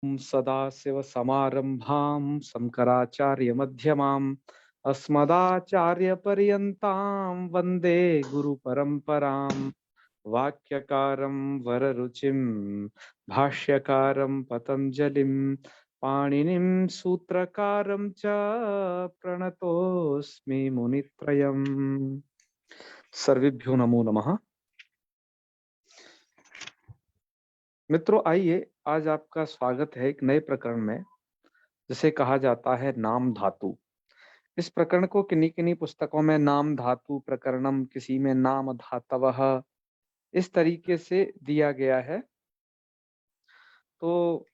सदाशिवसमारम्भां शङ्कराचार्यमध्यमाम् अस्मदाचार्यपर्यन्तां वन्दे गुरुपरम्पराम्। वाक्यकारं वररुचिं भाष्यकारं पतञ्जलिं पाणिनिं सूत्रकारं च प्रणतोऽस्मि मुनित्रयम्। सर्वेभ्यो नमो नमः। मित्रों, आइए आज आपका स्वागत है एक नए प्रकरण में, जिसे कहा जाता है नाम धातु। इस प्रकरण को किन्हीं किन्हीं पुस्तकों में नाम धातु प्रकरणम, किसी में नाम धातवः, इस तरीके से दिया गया है। तो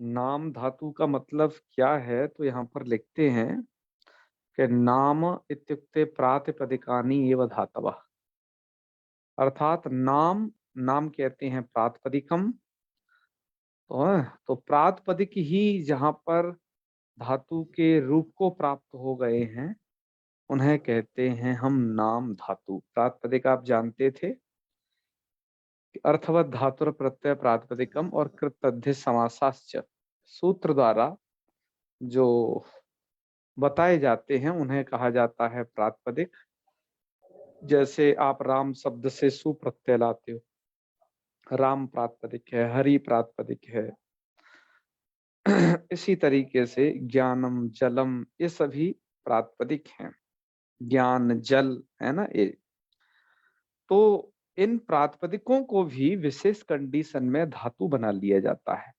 नाम धातु का मतलब क्या है, तो यहाँ पर लिखते हैं कि नाम इत्युक्ते प्रातिपदिकानि एव धातवः, अर्थात नाम नाम कहते हैं प्रातिपदिकम। तो प्रातिपदिक ही जहाँ पर धातु के रूप को प्राप्त हो गए हैं, उन्हें कहते हैं हम नाम धातु। प्रातिपदिक आप जानते थे कि अर्थवत धातुर प्रत्यय प्रातिपदिकम और कृतध्य समासाश्च सूत्र द्वारा जो बताए जाते हैं उन्हें कहा जाता है प्रातिपदिक। जैसे आप राम शब्द से सु प्रत्यय लाते हो, राम प्रातिपदिक है, हरि प्रातिपदिक है। इसी तरीके से ज्ञानम जलम, ये सभी प्रातिपदिक हैं। ज्ञान जल है ना ये। तो इन प्रातिपदिकों को भी विशेष कंडीशन में धातु बना लिया जाता है।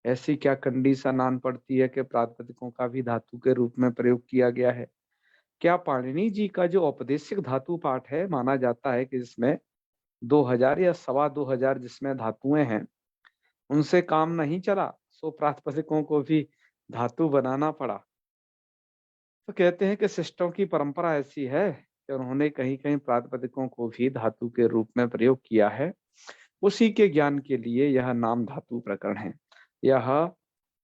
ऐसी क्या कंडीशन आन पड़ती है कि प्रातिपदिकों का भी धातु के रूप में प्रयोग किया गया है? क्या पाणिनि जी का जो औपदेशिक धातु पाठ है, माना जाता है कि जिसमें 2000 या 2500 जिसमें धातुएं हैं, उनसे काम नहीं चला, सो प्रातिपदिकों को भी धातु बनाना पड़ा। तो कहते हैं कि शिष्टों की परंपरा ऐसी है कि उन्होंने कहीं कहीं प्रातिपदिकों को भी धातु के रूप में प्रयोग किया है। उसी के ज्ञान के लिए यह नाम धातु प्रकरण है।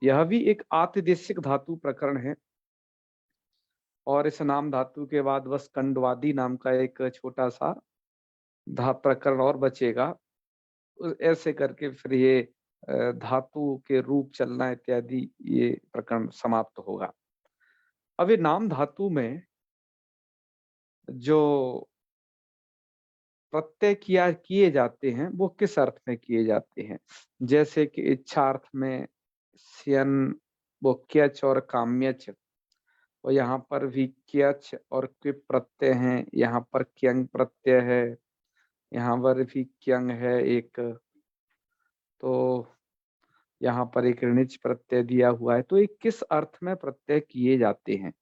यह भी एक आतिदेशिक धातु प्रकरण है। और इस नाम धातु के बाद बस कंडवादी नाम का एक छोटा सा प्रकरण और बचेगा। ऐसे करके फिर ये धातु के रूप चलना इत्यादि ये प्रकरण समाप्त होगा। अब ये नाम धातु में जो प्रत्यय किए जाते हैं वो किस अर्थ में किए जाते हैं? जैसे कि इच्छार्थ में स्यन, वो क्यच और काम्यच, और यहाँ पर भी क्यच और क्विप प्रत्यय हैं। यहाँ पर क्यंग प्रत्यय है, यहाँ पर भी क्यंग है एक, तो यहाँ पर एक ऋणिच प्रत्यय दिया हुआ है। तो ये किस अर्थ में प्रत्यय किए जाते हैं?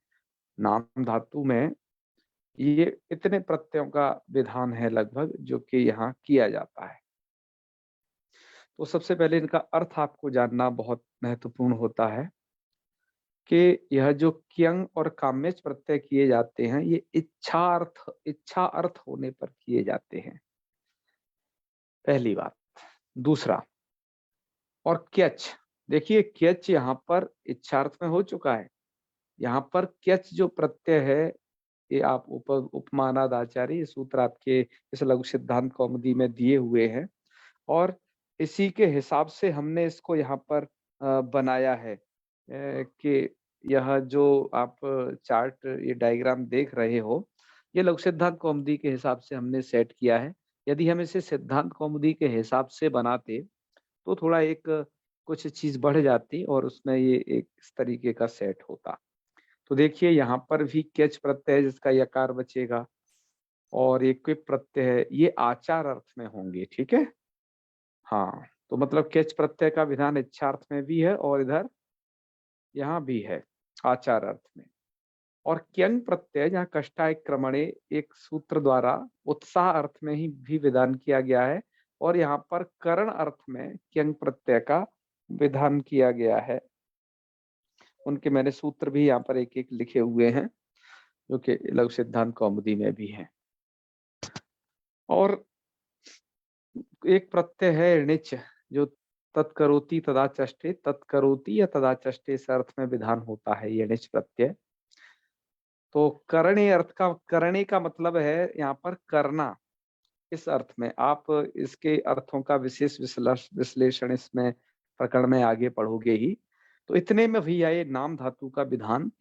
नाम धातु में ये इतने प्रत्ययों का विधान है लगभग, जो कि यहाँ किया जाता है। तो सबसे पहले इनका अर्थ आपको जानना बहुत महत्वपूर्ण होता है कि यह जो क्यंग और काम्यच प्रत्यय किए जाते हैं, ये इच्छा अर्थ होने पर किए जाते हैं, पहली बात। दूसरा, और क्यच, देखिए क्यच यहाँ पर इच्छार्थ में हो चुका है। यहाँ पर क्यच जो प्रत्यय है, ये आप उपमानाद आचार्य सूत्र आपके इस लघु सिद्धांत कौमुदी में दिए हुए हैं, और इसी के हिसाब से हमने इसको यहाँ पर बनाया है कि यह जो आप चार्ट, ये डायग्राम देख रहे हो, ये लघु सिद्धांत कौमुदी के हिसाब से हमने सेट किया है। यदि हम इसे सिद्धांत कौमुदी के हिसाब से बनाते तो थोड़ा एक कुछ चीज बढ़ जाती और उसमें ये एक इस तरीके का सेट होता। तो देखिए यहाँ पर भी कैच प्रत्यय है जिसका यकार बचेगा, और ये क्विप प्रत्यय है, ये आचार अर्थ में होंगे। ठीक है, हाँ। तो मतलब कैच प्रत्यय का विधान इच्छार्थ में भी है और इधर यहाँ भी है आचार अर्थ में। और क्यंग प्रत्यय जहाँ कष्टाय क्रमणे एक सूत्र द्वारा उत्साह अर्थ में ही भी विधान किया गया है, और यहाँ पर करण अर्थ में क्यंग प्रत्यय का विधान किया गया है। उनके मैंने सूत्र भी यहाँ पर एक एक लिखे हुए हैं, जो कि लघु सिद्धांत कौमुदी में भी है। और एक प्रत्यय है णिच, जो तत्करोति तदा चष्टे, तत्करोति या तदा चष्टे इस अर्थ में विधान होता है ये णिच प्रत्यय। तो करणे अर्थ का, करणे का मतलब है यहाँ पर करना। इस अर्थ में आप इसके अर्थों का विशेष विश्लेषण इसमें प्रकरण में आगे पढ़ोगे ही। तो इतने में भैया ये नाम धातु का विधान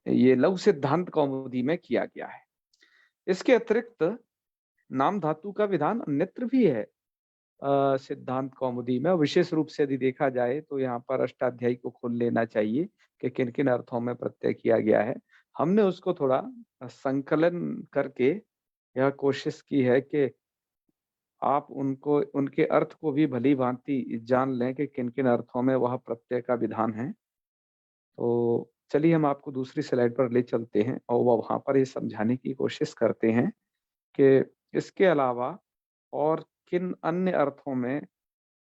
ये लघु सिद्धांत कौमुदी में किया गया है। इसके अतिरिक्त नाम धातु का विधान अन्यत्र भी है सिद्धांत कौमुदी में। विशेष रूप से यदि देखा जाए तो यहाँ पर अष्टाध्यायी को खोल लेना चाहिए कि किन किन अर्थों में प्रत्यय किया गया है। हमने उसको थोड़ा संकलन करके यह कोशिश की है कि आप उनको उनके अर्थ को भी भली भांति जान लें कि किन किन अर्थों में वह प्रत्यय का विधान है। तो चलिए हम आपको दूसरी स्लाइड पर ले चलते हैं और वह वहां पर ये समझाने की कोशिश करते हैं कि इसके अलावा और किन अन्य अर्थों में,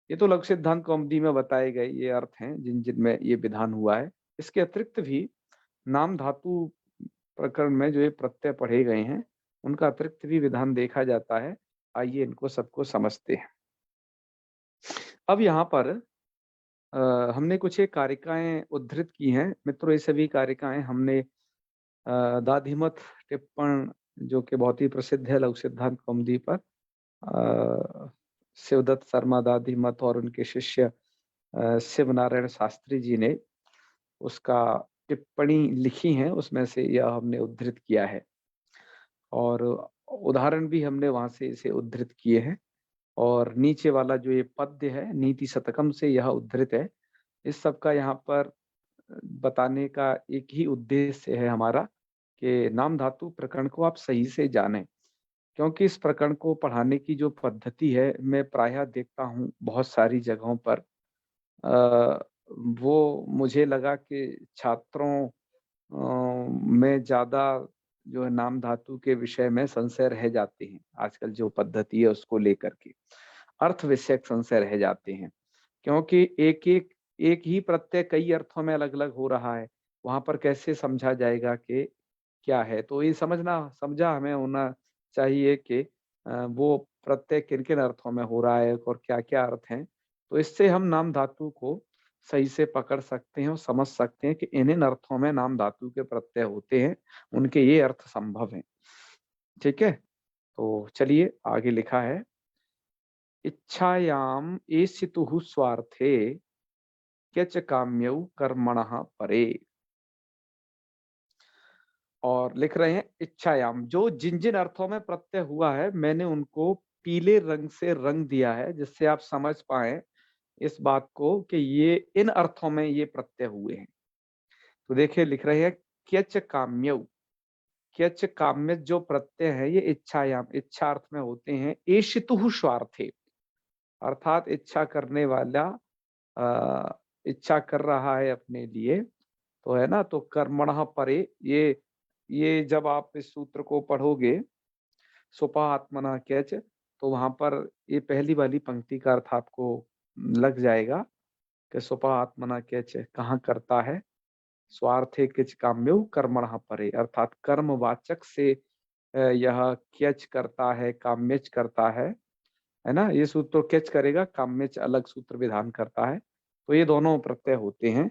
ये तो लघु सिद्धांत कौमुदी में बताए गए ये अर्थ हैं जिन जिनमें ये विधान हुआ है। इसके अतिरिक्त भी नाम धातु प्रकरण में जो ये प्रत्यय पढ़े गए हैं उनका अतिरिक्त भी विधान देखा जाता है। आइए इनको सबको समझते हैं। अब यहाँ पर हमने कुछ एक कारिकाएं उद्धृत की हैं मित्रों। ये सभी कारिकाएं हमने दाधिमत टिप्पण जो कि बहुत ही प्रसिद्ध है लघु सिद्धांत कौमुदी पर, शिवदत्त शर्मा दाधिमत और उनके शिष्य शिव नारायण शास्त्री जी ने उसका टिप्पणी लिखी है, उसमें से यह हमने उद्धृत किया है और उदाहरण भी हमने वहां से इसे उद्धृत किए हैं। और नीचे वाला जो ये पद्य है नीति शतकम से यह उद्धृत है। इस सब का यहाँ पर बताने का एक ही उद्देश्य है हमारा कि नाम धातु प्रकरण को आप सही से जानें, क्योंकि इस प्रकरण को पढ़ाने की जो पद्धति है मैं प्रायः देखता हूँ बहुत सारी जगहों पर वो मुझे लगा कि छात्रों में ज्यादा जो है नाम धातु के विषय में संशय रह जाते हैं। आजकल जो पद्धति है उसको लेकर के अर्थ विषयक संशय रह जाते हैं, क्योंकि एक ही प्रत्यय कई अर्थों में अलग अलग हो रहा है। वहां पर कैसे समझा जाएगा कि क्या है। तो ये समझा हमें होना चाहिए कि वो प्रत्यय किन किन अर्थों में हो रहा है और क्या क्या अर्थ हैं। तो इससे हम नाम धातु को सही से पकड़ सकते हैं और समझ सकते हैं कि इन इन अर्थों में नाम धातु के प्रत्यय होते हैं, उनके ये अर्थ संभव हैं। ठीक है, तो चलिए आगे लिखा है, इच्छायाम एषितुः स्वार्थे क्यच काम्यौ कर्मणः परे। और लिख रहे हैं इच्छायाम, जो जिन जिन अर्थों में प्रत्यय हुआ है मैंने उनको पीले रंग से रंग दिया है जिससे आप समझ पाए इस बात को कि ये इन अर्थों में ये प्रत्यय हुए हैं। तो देखिए लिख रहे हैं क्यच काम्यौ, क्यच काम्य जो प्रत्यय है ये इच्छायाम इच्छा अर्थ में होते हैं। एषितुः स्वार्थे अर्थात इच्छा करने वाला इच्छा कर रहा है अपने लिए, तो है ना। तो कर्मणः परे, ये जब आप इस सूत्र को पढ़ोगे सुपा आत्मना कैच, तो वहां पर ये पहली वाली पंक्ति का अर्थ आपको लग जाएगा कि सुपा आत्मना कैच कहाँ करता है। स्वार्थे किच काम्यो कर्मणः परे, अर्थात कर्मवाचक से यह क्यच करता है, काम्यच करता है ना। ये सूत्र कैच करेगा, काम्यच अलग सूत्र विधान करता है। तो ये दोनों प्रत्यय होते हैं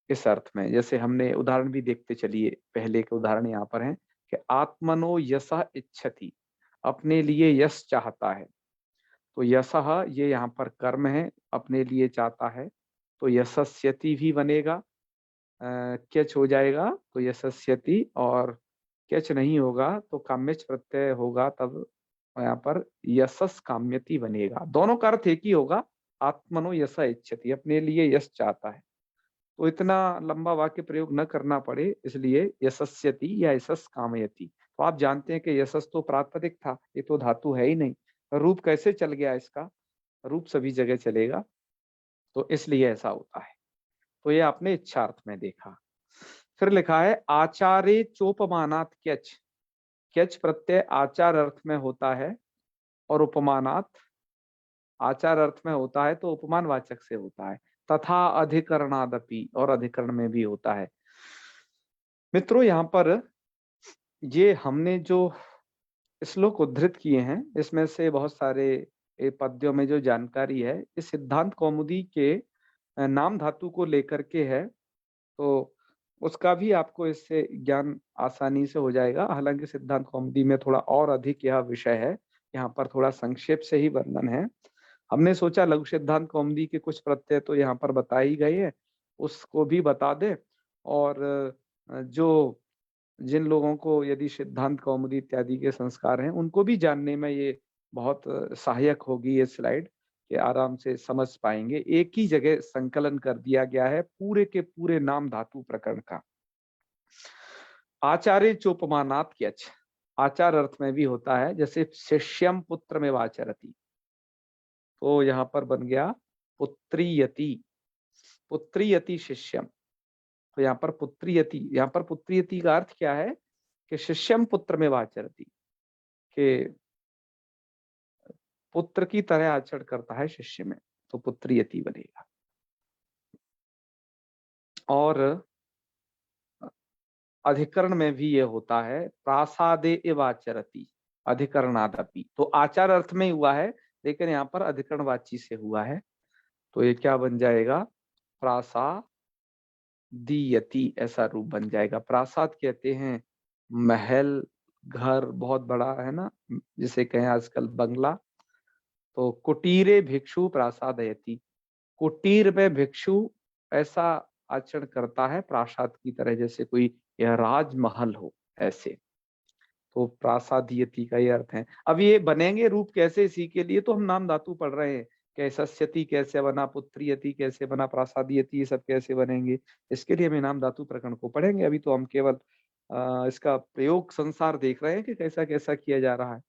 इस अर्थ में। जैसे हमने उदाहरण भी देखते चलिए, पहले के उदाहरण यहाँ पर हैं कि आत्मनो यशः इच्छति, अपने लिए यश चाहता है। तो यशः ये यहाँ पर कर्म है, अपने लिए चाहता है, तो यशस्यति भी बनेगा, क्यच हो जाएगा तो यशस्यति, और क्यच नहीं होगा तो काम्यच प्रत्यय होगा, तब यहाँ पर यशस काम्यति बनेगा। दोनों का अर्थ एक ही होगा, आत्मनो यश इच्छति, अपने लिए यश चाहता है। तो इतना लंबा वाक्य प्रयोग न करना पड़े इसलिए यशस्यति या यशस कामयति। तो आप जानते हैं कि यशस तो प्रातिपदिक था, ये तो धातु है ही नहीं, रूप कैसे चल गया इसका, रूप सभी जगह चलेगा, तो इसलिए ऐसा होता है। तो ये आपने इच्छार्थ में देखा। फिर लिखा है आचारे चोपमानात क्यच, क्यच प्रत्यय आचार अर्थ में होता है और उपमानात आचार अर्थ में होता है तो उपमान वाचक से होता है। तथा अधिकरणादपि, और अधिकरण में भी होता है। मित्रों यहाँ पर ये हमने जो श्लोक उद्धृत किए हैं इसमें से बहुत सारे पद्यों में जो जानकारी है इस सिद्धांत कौमुदी के नाम धातु को लेकर के है, तो उसका भी आपको इससे ज्ञान आसानी से हो जाएगा। हालांकि सिद्धांत कौमुदी में थोड़ा और अधिक यह विषय है, यहाँ पर थोड़ा संक्षेप से ही वर्णन है। हमने सोचा लघु सिद्धांत कौमुदी के कुछ प्रत्यय तो यहाँ पर बता ही गए हैं, उसको भी बता दे। और जो जिन लोगों को यदि सिद्धांत कौमुदी इत्यादि के संस्कार हैं, उनको भी जानने में ये बहुत सहायक होगी ये स्लाइड, कि आराम से समझ पाएंगे। एक ही जगह संकलन कर दिया गया है पूरे के पूरे नाम धातु प्रकरण का। आचार्य चोपमानात क्यच, आचार अर्थ में भी होता है, जैसे शिष्यम पुत्र में वाचरति, तो यहाँ पर बन गया पुत्रीयति, पुत्रीयति शिष्यम। तो यहाँ पर पुत्रीयति, यहाँ पर पुत्रीयति का अर्थ क्या है कि शिष्यम पुत्र में वाचरति, के पुत्र की तरह आचरण करता है शिष्य में, तो पुत्रीयति बनेगा। और अधिकरण में भी ये होता है, प्रासादे एवाचरति अधिकरणादपि, तो आचार अर्थ में हुआ है, लेकिन यहाँ पर अधिकरणवाची से हुआ है, तो ये क्या बन जाएगा, प्रासादीयति, ऐसा रूप बन जाएगा। प्रासाद कहते हैं महल, घर बहुत बड़ा है ना, जिसे कहें आजकल बंगला। तो कुटीरे भिक्षु प्रासादयति, कुटीर में भिक्षु ऐसा आचरण करता है प्रासाद की तरह, जैसे कोई यह राजमहल हो ऐसे, तो प्रासादीयति का ये अर्थ है। अब ये बनेंगे रूप कैसे, इसी के लिए तो हम नाम धातु पढ़ रहे हैं, कैसस्यति कैसे बना, पुत्रीयति कैसे बना, प्रासादीयति, ये सब कैसे बनेंगे, इसके लिए हम नाम धातु प्रकरण को पढ़ेंगे। अभी तो हम केवल इसका प्रयोग संसार देख रहे हैं कि कैसा कैसा किया जा रहा है।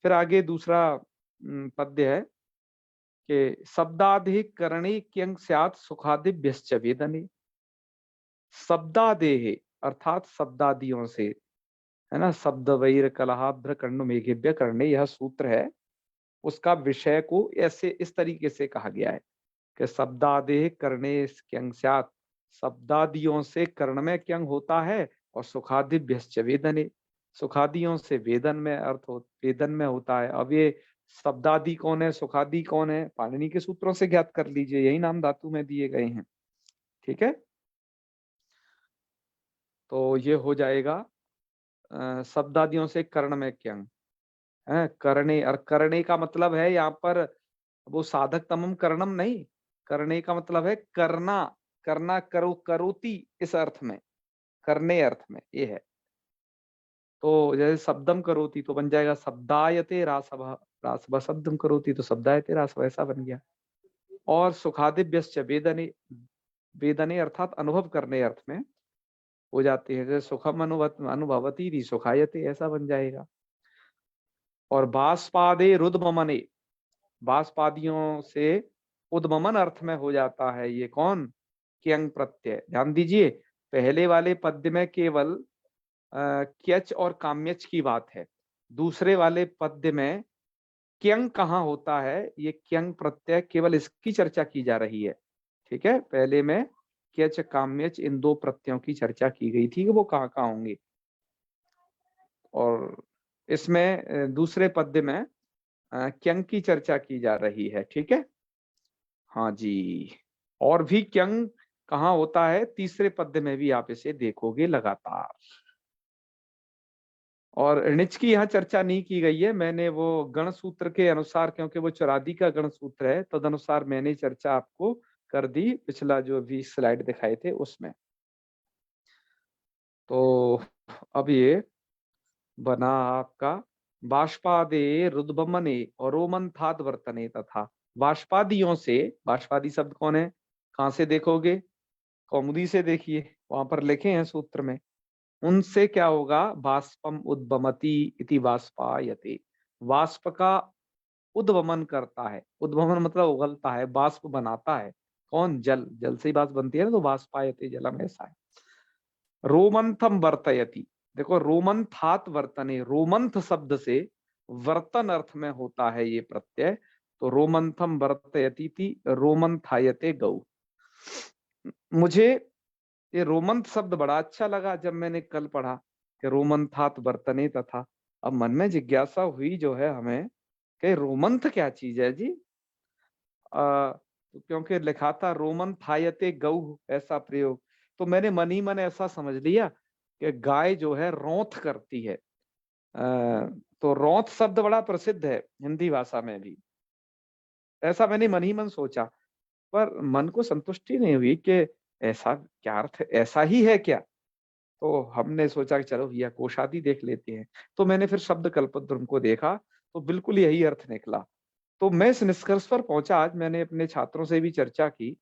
फिर आगे दूसरा पद्य है कि शब्दाधिकरणे क्यंग स्यात् सुखादिभ्यश्च वेदने, शब्दादेह अर्थात शब्दादियों से, है ना, शब्द वैर कलहाभ्र कर्ण मेघेभ्य करणे, यह सूत्र है, उसका विषय को ऐसे इस तरीके से कहा गया है कि शब्दादेह करणे क्यंग स्यात्, शब्दादियों से कर्ण में क्यंग होता है, और सुखादिभ्यश्च वेदने, सुखादियों से वेदन में अर्थ हो, वेदन में होता है। अब ये शब्दादि कौन है, सुखादि कौन है, पाणिनि के सूत्रों से ज्ञात कर लीजिए, यही नाम धातु में दिए गए हैं। ठीक है, तो ये हो जाएगा शब्दादियों से कर्ण में क्यंग है, करणे, और करणे का मतलब है यहाँ पर वो साधक तमम कर्णम नहीं, करणे का मतलब है करना, करना, करो, करोति, इस अर्थ में, करने अर्थ में ये है। तो जैसे शब्दम करोति तो बन जाएगा शब्दायते रासव, रासव शब्दम करोति तो शब्दायते रासव, ऐसा बन गया। और सुखादिभ्यश्च वेदने, वेदने अर्थात अनुभव करने अर्थ में हो जाती है, जैसे सुखम अनुभवती सुखायते, ऐसा बन जाएगा। और बाष्पादे रुद्ममने, बाष्पादियों से उद्ममन अर्थ में हो जाता है, ये कौन, क्यंग प्रत्यय। ध्यान दीजिए, पहले वाले पद्य में केवल क्यच और काम्यच की बात है, दूसरे वाले पद्य में क्यंग कहाँ होता है, ये क्यंग प्रत्यय केवल इसकी चर्चा की जा रही है। ठीक है, पहले में क्यच काम्यच इन दो प्रत्ययों की चर्चा की गई थी कि वो कहाँ कहाँ होंगे, और इसमें दूसरे पद्य में क्यंग की चर्चा की जा रही है। ठीक है, हाँ जी, और भी क्यंग कहाँ होता है, तीसरे पद्य में भी आप इसे देखोगे लगातार। और णिच की यहाँ चर्चा नहीं की गई है, मैंने वो गण सूत्र के अनुसार, क्योंकि वो चौरादी का गण सूत्र है, तदनुसार मैंने चर्चा आपको कर दी पिछला जो भी स्लाइड दिखाए थे उसमें। तो अब ये बना आपका बाष्पादे रुद्बमने और रोमंथाद वर्तने, तथा बाष्पादियों से, बाष्पादी शब्द कौन है, कहाँ से देखोगे, कौमुदी से देखिए, वहां पर लिखे हैं सूत्र में, उनसे क्या होगा, बाष्पम उद्भमति इति बाष्पायते, बाष्प का उद्वमन करता है, उद्वमन मतलब उगलता है, बाष्प बनाता है, कौन, जल, जल से ही बाष्प बनती है ना, तो बाष्पायते जलम, ऐसा है। रोमंथम वर्तयति, देखो रोमंथात वर्तने, रोमंथ शब्द से वर्तन अर्थ में होता है ये प्रत्यय, तो रोमंथम वर्तयति थी रोमंथायते गौ। मुझे ये रोमंथ शब्द बड़ा अच्छा लगा जब मैंने कल पढ़ा कि रोमंथात वर्तने, तथा अब मन में जिज्ञासा हुई जो है हमें कि रोमंथ क्या चीज है जी, क्योंकि लिखा था रोमंथायते गौ, ऐसा प्रयोग, तो मैंने मन ही मन ऐसा समझ लिया कि गाय जो है रौंथ करती है। तो रौंथ शब्द बड़ा प्रसिद्ध है हिंदी भाषा में भी, ऐसा मैंने मन ही मन सोचा, पर मन को संतुष्टि नहीं हुई कि ऐसा क्या अर्थ, ऐसा ही है क्या। तो हमने सोचा कि चलो भैया कोशादी देख लेते हैं। तो मैंने फिर शब्द कल्पद्रुम को देखा, तो बिल्कुल यही अर्थ निकला। तो मैं इस निष्कर्ष पर पहुंचा, आज मैंने अपने छात्रों से भी चर्चा की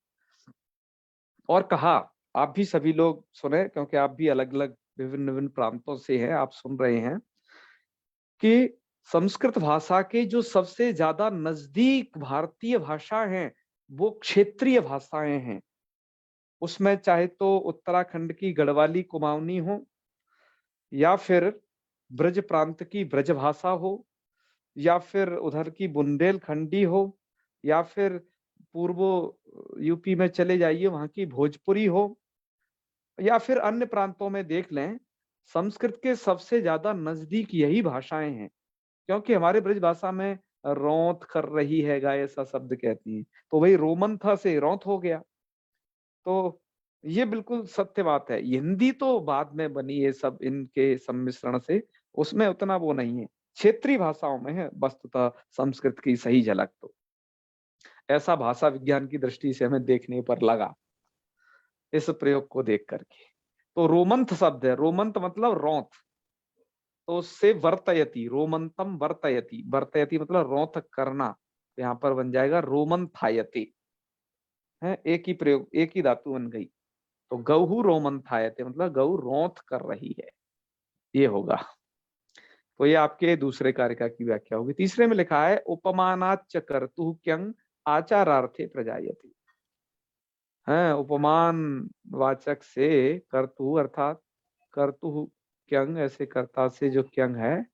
और कहा आप भी सभी लोग सुने, क्योंकि आप भी अलग अलग विभिन्न विभिन्न प्रांतों से हैं, आप सुन रहे हैं कि संस्कृत भाषा के जो सबसे ज्यादा नजदीक भारतीय भाषा हैं वो क्षेत्रीय भाषाएं हैं। उसमें चाहे तो उत्तराखंड की गढ़वाली कुमाऊनी हो, या फिर ब्रज प्रांत की ब्रज भाषा हो, या फिर उधर की बुंदेलखंडी हो, या फिर पूर्व यूपी में चले जाइए वहां की भोजपुरी हो, या फिर अन्य प्रांतों में देख लें, संस्कृत के सबसे ज्यादा नजदीक यही भाषाएं हैं। क्योंकि हमारे ब्रज भाषा में रौंत कर रही है गाय ऐसा शब्द कहती है, तो वही रोमन था से रौंत हो गया। तो ये बिल्कुल सत्य बात है। हिंदी तो बाद में बनी है सब इनके सम्मिश्रण से, उसमें उतना वो नहीं है, क्षेत्रीय भाषाओं में है वस्तुतः संस्कृत की सही झलक। तो ऐसा भाषा विज्ञान की दृष्टि से हमें देखने पर लगा इस प्रयोग को देख करके। तो रोमंथ शब्द है, रोमंथ मतलब रौंत, तो उससे वर्तयति, रोमंतम वर्तयति, वर्तयति मतलब रौंथ करना, यहाँ पर बन जाएगा रोमंथायते है, एक ही प्रयोग, एक ही धातु बन गई। तो गौहु रोमंथायते मतलब गौ रौंथ कर रही है, ये होगा। तो ये आपके दूसरे कारक की व्याख्या होगी। तीसरे में लिखा है उपमानाच्च कर्तु क्यंग आचारार्थे प्रजायति है, उपमान वाचक से कर्तु अर्थात कर्तु क्यंग, ऐसे कर्ता से जो क्यंग है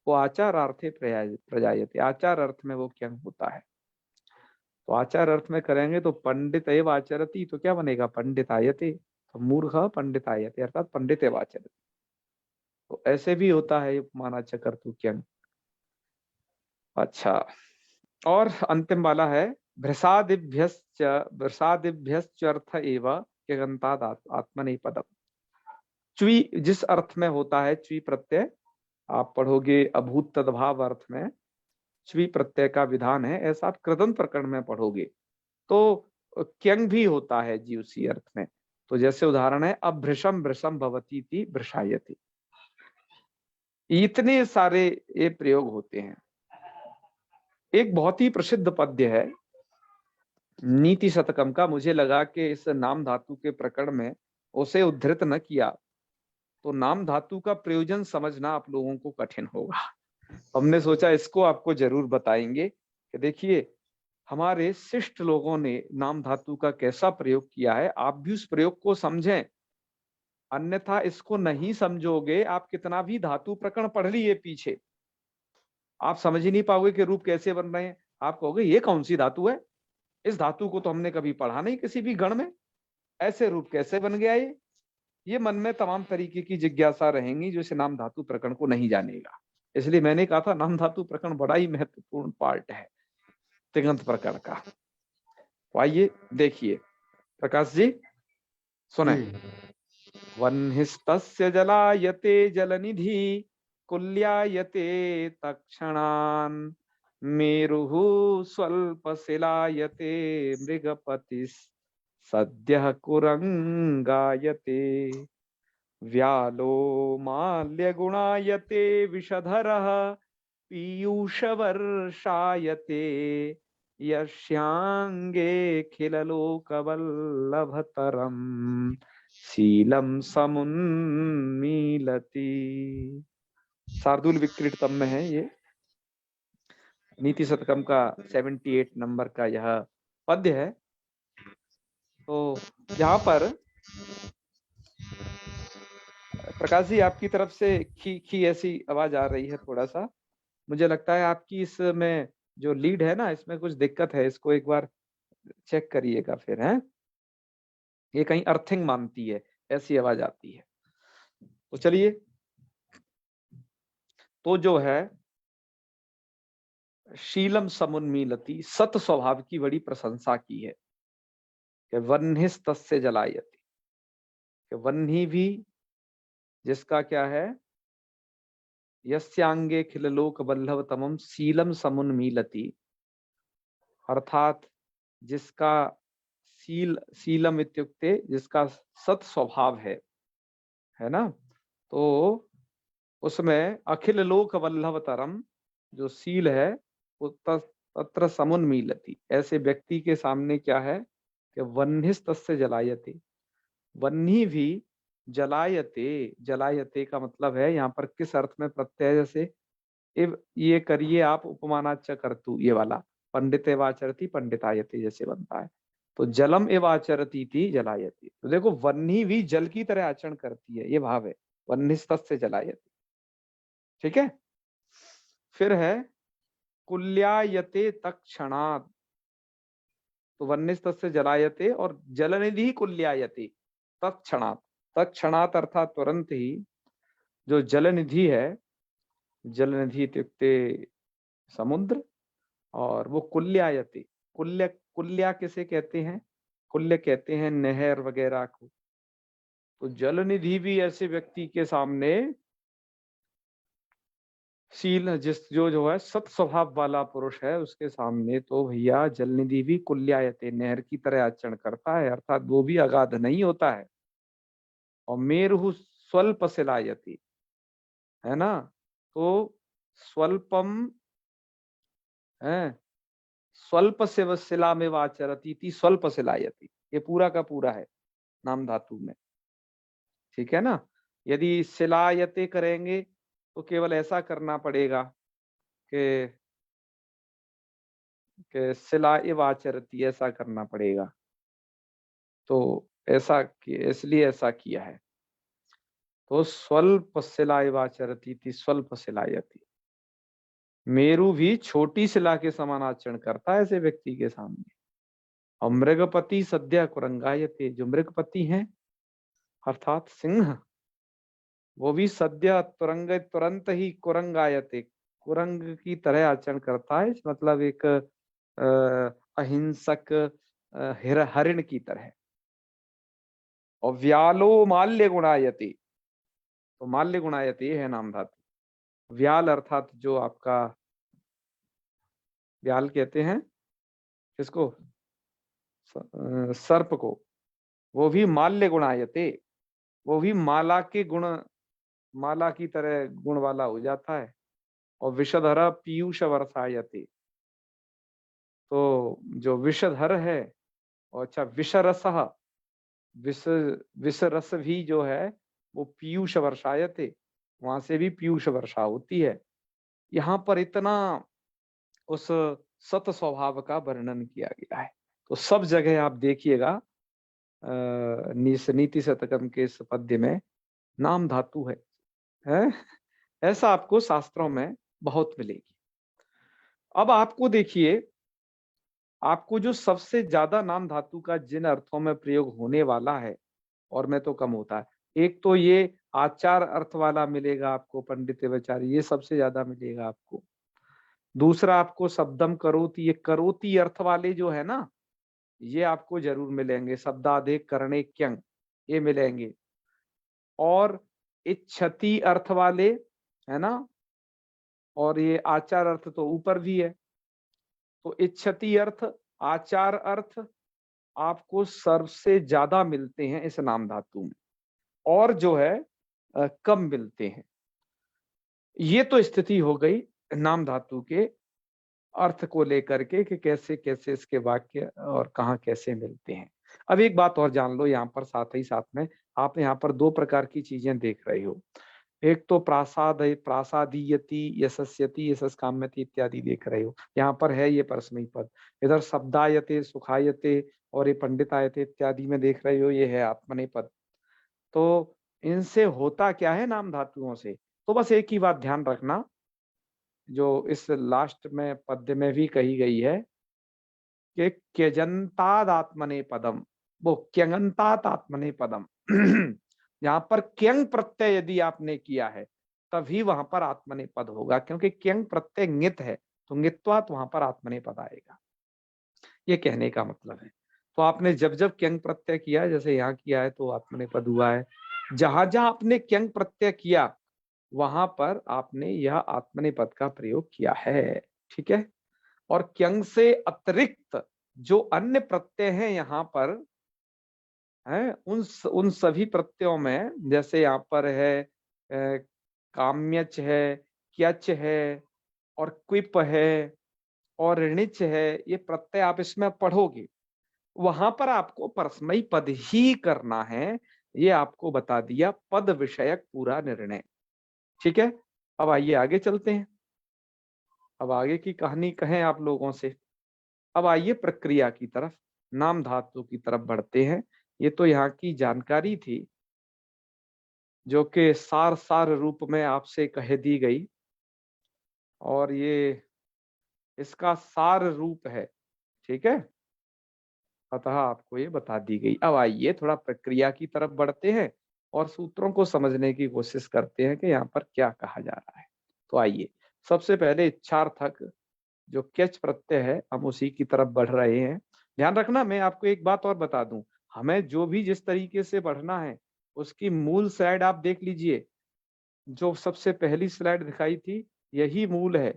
वो आचारार्थे प्रजायते, आचार अर्थ में वो क्यंग होता है। तो आचार अर्थ में करेंगे तो पंडित एव आचरति, तो क्या बनेगा पंडितायते, तो मूर्ख पंडितायते अर्थात पंडित एव आचरति। तो ऐसे भी होता है उपमानाच्च कर्तु क्यंग। अच्छा, और अंतिम वाला है भ्रसादिभ्यश्च, भ्रसादिभ्यश्च अर्थ एव यगंताद आत्मनेपदम। च्वी जिस अर्थ में होता है च्वी प्रत्यय, आप पढ़ोगे अभूत तद्भाव अर्थ में च्वी प्रत्यय का विधान है, ऐसा आप कृदंत प्रकरण में पढ़ोगे। तो क्यंग भी होता है जी उसी अर्थ में। तो जैसे उदाहरण है अभृशम भृशम भवती थी भृषायति, इतने सारे ये प्रयोग होते हैं। एक बहुत ही प्रसिद्ध पद्य है नीति शतकम का, मुझे लगा कि इस नाम धातु के प्रकरण में उसे उद्धृत न किया तो नाम धातु का प्रयोजन समझना आप लोगों को कठिन होगा। हमने सोचा इसको आपको जरूर बताएंगे कि देखिए हमारे शिष्ट लोगों ने नाम धातु का कैसा प्रयोग किया है, आप भी उस प्रयोग को समझें। अन्यथा इसको नहीं समझोगे, आप कितना भी धातु प्रकरण पढ़ लिए पीछे, आप समझ ही नहीं पाओगे कि रूप कैसे बन रहे हैं। आप कहोगे ये कौन सी धातु है, इस धातु को तो हमने कभी पढ़ा नहीं किसी भी गण में, ऐसे रूप कैसे बन गया ये मन में तमाम तरीके की जिज्ञासा रहेंगी जो इस नाम धातु प्रकरण को नहीं जानेगा। इसलिए मैंने कहा था नाम धातु प्रकरण बड़ा ही महत्वपूर्ण पार्ट है तिङंत प्रकरण का। तो आइए देखिए प्रकाश जी सुने। जी वह्निस्तस्य जलायते जलनिधि कुल्यायते तक्षणान् मेरुः स्वल्पशिलायते मृगपतिः सद्यः कुरंगायते व्यालो माल्यगुणायते विषधरः पीयूषवर्षायते यस्यांगे खिललोकवल्लभतरम् शीलम समुन्मीलति। शार्दूल विक्रीडितम में है ये नीति शतकम का 78 नंबर का यह पद्य है। तो यहाँ पर प्रकाश जी आपकी तरफ से खी खी ऐसी आवाज आ रही है, थोड़ा सा मुझे लगता है आपकी इसमें जो लीड है ना इसमें कुछ दिक्कत है, इसको एक बार चेक करिएगा फिर है, ये कहीं अर्थिंग मानती है, ऐसी आवाज आती है। तो चलिए, तो जो है शीलम समुन्मीलति, सत स्वभाव की बड़ी प्रशंसा की है कि वह्निस तस्य जलायति, कि वह्नि भी जिसका क्या है यस्यांगे खिललोक वल्लभ तमम शीलम समुन्मीलति, अर्थात जिसका शीलम इत्युक्ते जिसका सत स्वभाव है ना, तो उसमें अखिल लोक वल्लभतरम जो शील है वो तत्र समुन्मीलति, ऐसे व्यक्ति के सामने क्या है कि वह्निस्तस्य जलायते, वह्नि भी जलायते, जलायते का मतलब है यहाँ पर किस अर्थ में प्रत्यय, जैसे इव ये करिए आप उपमानाच्च कर्तु, ये वाला पंडित एवाचरति पंडितायते जैसे बनता है, तो जलम एवाचरती थी जलायती, तो देखो वह्नि भी जल की तरह आचरण करती है, ये भाव है, वह्निस्तस्य जलायते। ठीक है, फिर है कुल्यायते तत्क्षणात्, तो वह्निस्तस्य जलायते और जलनिधि कुल्यायते तत्क्षणात्, तत्क्षणात् अर्थात तुरंत ही जो जलनिधि है, जलनिधि इत्युक्ते समुद्र, और वो कुल्यायते, कुल्य कुल्या किसे कहते हैं, कुल्य कहते हैं नहर वगैरह को, तो जलनिधि भी ऐसे व्यक्ति के सामने शील जो है सत स्वभाव वाला पुरुष है उसके सामने, तो भैया जलनिधि भी कुल्यायते नहर की तरह आचरण करता है, अर्थात वो भी अगाध नहीं होता है। और मेरु स्वल्प शिलायति, है ना, तो स्वल्पम है, स्वल्प शिव शिला में वाचरती थी स्वल्प शिलायति, ये पूरा का पूरा है नाम धातु में। ठीक है ना, यदि शिलायते करेंगे तो केवल ऐसा करना पड़ेगा कि शिला इव आचरती, ऐसा करना पड़ेगा, तो ऐसा इसलिए ऐसा किया है, तो स्वल्प शिला इव आचरती थी स्वल्प शिलायति, मेरु भी छोटी शिला के समान आचरण करता है ऐसे व्यक्ति के सामने। और मृगपति सद्य कुरंगायते, जो मृगपति हैं अर्थात सिंह, वो भी सद्य तुरंत ही कुरंगायते, कुरंग की तरह आचरण करता है, मतलब एक अहिंसक हरिण की तरह। और व्यालो माल्य गुणायते, तो माल्य गुणायते है नाम धातु, व्याल अर्थात जो आपका व्याल कहते हैं किसको, सर्प को, वो भी माल्य गुणायते, वो भी माला के गुण, माला की तरह गुण वाला हो जाता है। और विषधर पीयूष वर्षायते, तो जो विषधर है, और अच्छा विषरस, विष विष रस भी जो है वो पीयूष वर्षायते, वहां से भी पीयूष वर्षा होती है। यहाँ पर इतना उस सत स्वभाव का वर्णन किया गया है, तो सब जगह आप देखिएगा नीति शतकम के इस पद्य में नाम धातु है? ऐसा आपको शास्त्रों में बहुत मिलेगी। अब आपको देखिए, आपको जो सबसे ज्यादा नाम धातु का जिन अर्थों में प्रयोग होने वाला है और में तो कम होता है, एक तो ये आचार अर्थ वाला मिलेगा आपको, पंडित विचार, ये सबसे ज्यादा मिलेगा आपको। दूसरा आपको शब्दम करोति, ये करोति अर्थ वाले जो है ना, ये आपको जरूर मिलेंगे, शब्दादे करणे क्यंग, ये मिलेंगे। और इच्छति अर्थ वाले, है ना, और ये आचार अर्थ तो ऊपर भी है, तो इच्छति अर्थ आचार अर्थ आपको सबसे ज्यादा मिलते हैं इस नाम धातु में, और जो है कम मिलते हैं। ये तो स्थिति हो गई नाम धातु के अर्थ को लेकर के कि कैसे कैसे इसके वाक्य और कहाँ कैसे मिलते हैं। अब एक बात और जान लो यहाँ पर, साथ ही साथ में आप यहाँ पर दो प्रकार की चीजें देख रहे हो, एक तो प्रासादीयति यशस्यति यशस काम्यति इत्यादि देख रहे हो, यहाँ पर है ये परस्मैपद पद। इधर शब्दायते सुखायते और ये पंडितायते इत्यादि में देख रहे हो, ये है आत्मनेपद। तो इनसे होता क्या है नाम धातुओं से, तो बस एक ही बात ध्यान रखना जो इस लास्ट में पद्य में भी कही गई है कि क्यजंताद आत्मने पदम, वो क्यंगंतात आत्मने पदम। यहाँ पर क्यंग प्रत्यय यदि आपने किया है तभी वहां पर आत्मने पद होगा, क्योंकि क्यंग प्रत्यय ङित है, तो ङित्वात वहां पर आत्मने पद आएगा, ये कहने का मतलब है। तो आपने जब जब क्यंग प्रत्यय किया, जैसे यहाँ किया है तो आत्मने पद हुआ है, जहां जहां आपने क्यंग प्रत्यय किया वहां पर आपने यह आत्मनेपद का प्रयोग किया है। ठीक है, और क्यंग से अतिरिक्त जो अन्य प्रत्यय हैं यहाँ पर है, उन सभी प्रत्ययों में, जैसे यहाँ पर है काम्यच है, क्यच है और क्विप है और ऋणिच है, ये प्रत्यय आप इसमें पढ़ोगे, वहां पर आपको परस्मैई पद ही करना है। ये आपको बता दिया पद विषयक पूरा निर्णय। ठीक है, अब आइए आगे चलते हैं। अब आगे की कहानी कहें आप लोगों से। अब आइए प्रक्रिया की तरफ, नाम धातु की तरफ बढ़ते हैं। ये तो यहाँ की जानकारी थी जो कि सार सार रूप में आपसे कह दी गई, और ये इसका सार रूप है। ठीक है, अतः आपको ये बता दी गई। अब आइए थोड़ा प्रक्रिया की तरफ बढ़ते हैं और सूत्रों को समझने की कोशिश करते हैं कि यहाँ पर क्या कहा जा रहा है। तो आइए, सबसे पहले इच्छार्थक जो कैच प्रत्यय है, हम उसी की तरफ बढ़ रहे हैं। ध्यान रखना, मैं आपको एक बात और बता दूं, हमें जो भी जिस तरीके से बढ़ना है उसकी मूल स्लाइड आप देख लीजिए। जो सबसे पहली स्लाइड दिखाई थी यही मूल है।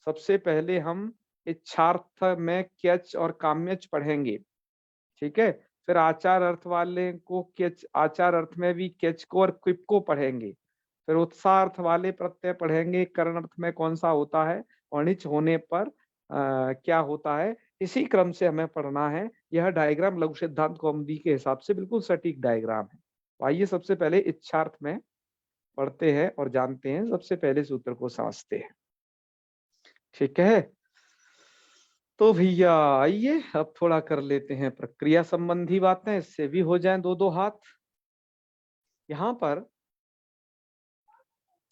सबसे पहले हम इच्छार्थ में कैच और काम्यच पढ़ेंगे। ठीक है, फिर आचार अर्थ वाले को कैच, आचार अर्थ में भी कैच को और क्विप को पढ़ेंगे। फिर उत्साह अर्थ वाले प्रत्यय पढ़ेंगे, करण अर्थ में कौन सा होता है और निच होने पर क्या होता है। इसी क्रम से हमें पढ़ना है। यह डायग्राम लघु सिद्धांत कौमुदी के हिसाब से बिल्कुल सटीक डायग्राम है। तो आइए सबसे पहले इच्छार्थ में पढ़ते हैं और जानते हैं, सबसे पहले सूत्र को समझते हैं। ठीक है, तो भैया आइए अब थोड़ा कर लेते हैं प्रक्रिया संबंधी बातें, इससे भी हो जाएं दो दो हाथ। यहां पर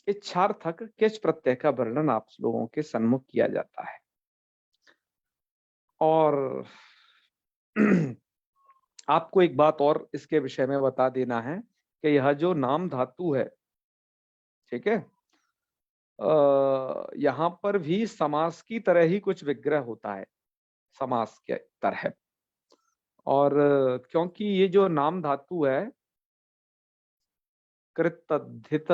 इच्छार्थक किस प्रत्यय का वर्णन आप लोगों के सम्मुख किया जाता है, और आपको एक बात और इसके विषय में बता देना है कि यह जो नाम धातु है, ठीक है, यहाँ पर भी समास की तरह ही कुछ विग्रह होता है, समास के तरह। और क्योंकि ये जो नाम धातु है कृतधित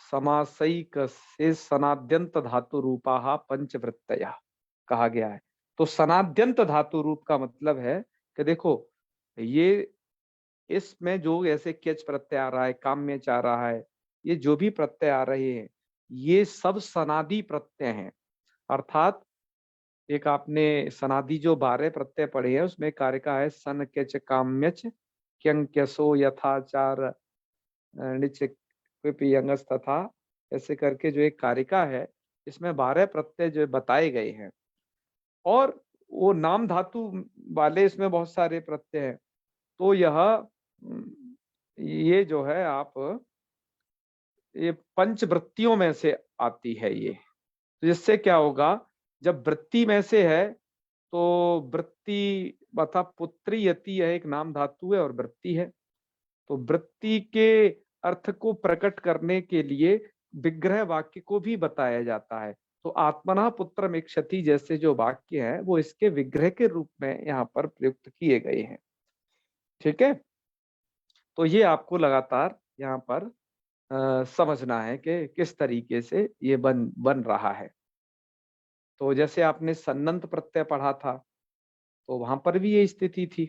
समासैक से सनाद्यंत धातु रूपा पंचवृत्तया कहा गया है। तो सनाद्यंत धातु रूप का मतलब है कि देखो, ये इसमें जो ऐसे केच प्रत्यय आ रहा है, काम्यच आ रहा है, ये जो भी प्रत्यय आ रहे हैं ये सब सनादि प्रत्यय हैं। अर्थात एक आपने सनादि जो 12 प्रत्यय पढ़े हैं उसमें कार्य का है सन केच काम्यच क्यं क्यसो यथाचार निच यंगस तथा, ऐसे करके जो एक कारिका है इसमें 12 प्रत्यय जो बताए गए हैं, और वो नाम धातु वाले इसमें बहुत सारे प्रत्यय हैं। तो ये जो है आप, ये पंचवृत्तियों में से आती है ये। तो जिससे क्या होगा, जब वृत्ति में से है तो वृत्ति अथा पुत्री यति है, एक नाम धातु है और वृत्ति है। तो वृत्ति के अर्थ को प्रकट करने के लिए विग्रह वाक्य को भी बताया जाता है। तो आत्मनः पुत्रम इक्षति जैसे जो वाक्य हैं वो इसके विग्रह के रूप में यहाँ पर प्रयुक्त किए गए हैं। ठीक है, तो ये आपको लगातार यहाँ पर समझना है कि किस तरीके से ये बन रहा है। तो जैसे आपने सन्नंत प्रत्यय पढ़ा था तो वहां पर भी ये स्थिति थी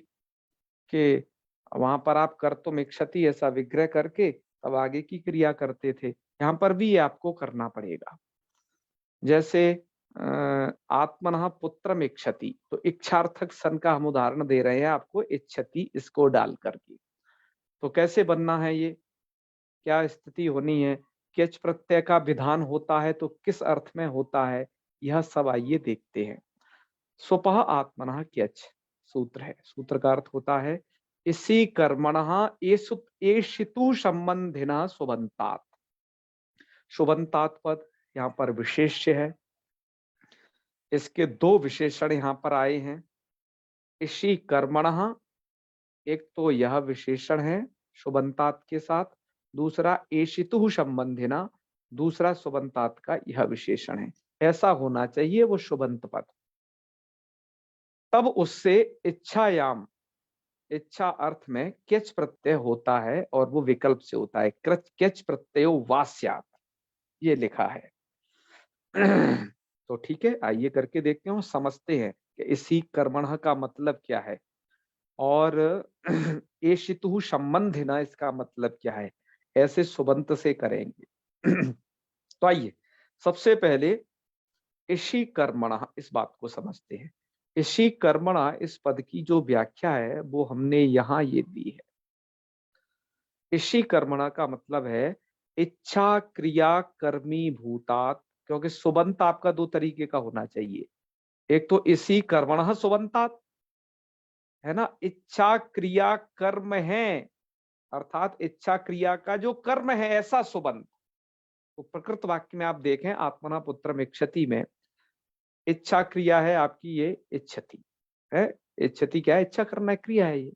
कि वहां पर आप कर्तुम इक्षति ऐसा विग्रह करके तब आगे की क्रिया करते थे। यहाँ पर भी ये आपको करना पड़ेगा। जैसे आत्मनः पुत्रम इक्षति, तो इच्छार्थक सन का हम उदाहरण दे रहे हैं आपको, इच्छति इसको डाल करके। तो कैसे बनना है ये, क्या स्थिति होनी है, किस प्रत्यय का विधान होता है तो किस अर्थ में होता है, यह सब आइए देखते हैं। स्वपः आत्मनः क्यच सूत्र है, सूत्र का अर्थ होता है इसी कर्मणः एषितु संबंधिनः सुबंतात। सुबंतात पद यहाँ पर विशेष्य है, इसके दो विशेषण यहाँ पर आए हैं। इसी कर्मणः, एक तो यह विशेषण है सुबंतात के साथ, दूसरा एषितु संबंधिना, दूसरा सुबंतात का यह विशेषण है। ऐसा होना चाहिए वो सुबंत पद, तब उससे इच्छायाम, इच्छा अर्थ में केच प्रत्यय होता है और वो विकल्प से होता है। केच प्रत्ययो वास्यात, ये लिखा है। तो ठीक है, आइए करके देखते हैं, समझते हैं कि इसी कर्मण का मतलब क्या है और एशितु संबंधिना इसका मतलब क्या है। ऐसे सुबंत से करेंगे। तो आइए सबसे पहले इसी कर्मण इस बात को समझते हैं। इसी कर्मण इस पद की जो व्याख्या है वो हमने यहाँ ये दी है। इसी कर्मणा का मतलब है इच्छा क्रिया कर्मी भूतात, क्योंकि सुबंत आपका दो तरीके का होना चाहिए। एक तो इसी कर्मण सुबंतात है ना, इच्छा क्रिया कर्म है, अर्थात इच्छा क्रिया का जो कर्म है ऐसा सुबंत। तो प्रकृत वाक्य में आप देखें आत्मना पुत्रम इच्छति में इच्छा क्रिया है आपकी, ये इच्छति है। इच्छति क्या है? इच्छा करना क्रिया है ये।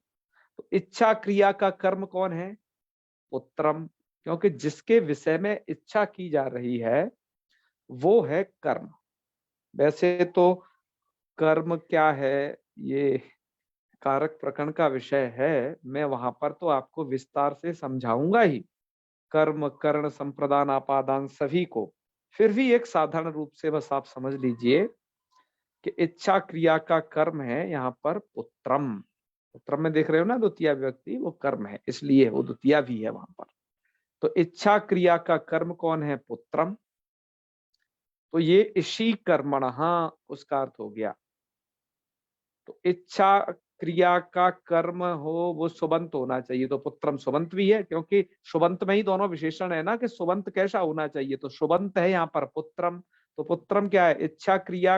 तो इच्छा क्रिया का कर्म कौन है? पुत्रम, क्योंकि जिसके विषय में इच्छा की जा रही है वो है कर्म। वैसे तो कर्म क्या है ये कारक प्रकरण का विषय है, मैं वहां पर तो आपको विस्तार से समझाऊंगा ही, कर्म कर्ण संप्रदान आपादान सभी को। फिर भी एक साधारण रूप से बस आप समझ लीजिए कि इच्छा क्रिया का कर्म है यहाँ पर पुत्रम। पुत्रम में देख रहे हो ना द्वितीय विभक्ति, वो कर्म है इसलिए वो द्वितीय भी है वहां पर। तो इच्छा क्रिया का कर्म कौन है? पुत्रम। तो ये इसी कर्मणः उसका अर्थ हो गया। तो इच्छा क्रिया का कर्म हो वो सुबंत होना चाहिए, तो पुत्रम सुबंत भी है, क्योंकि सुबंत में ही दोनों विशेषण है ना कि सुबंत कैसा होना चाहिए। तो सुबंत है यहाँ पर पुत्रम। तो पुत्रम क्या है? इच्छा क्रिया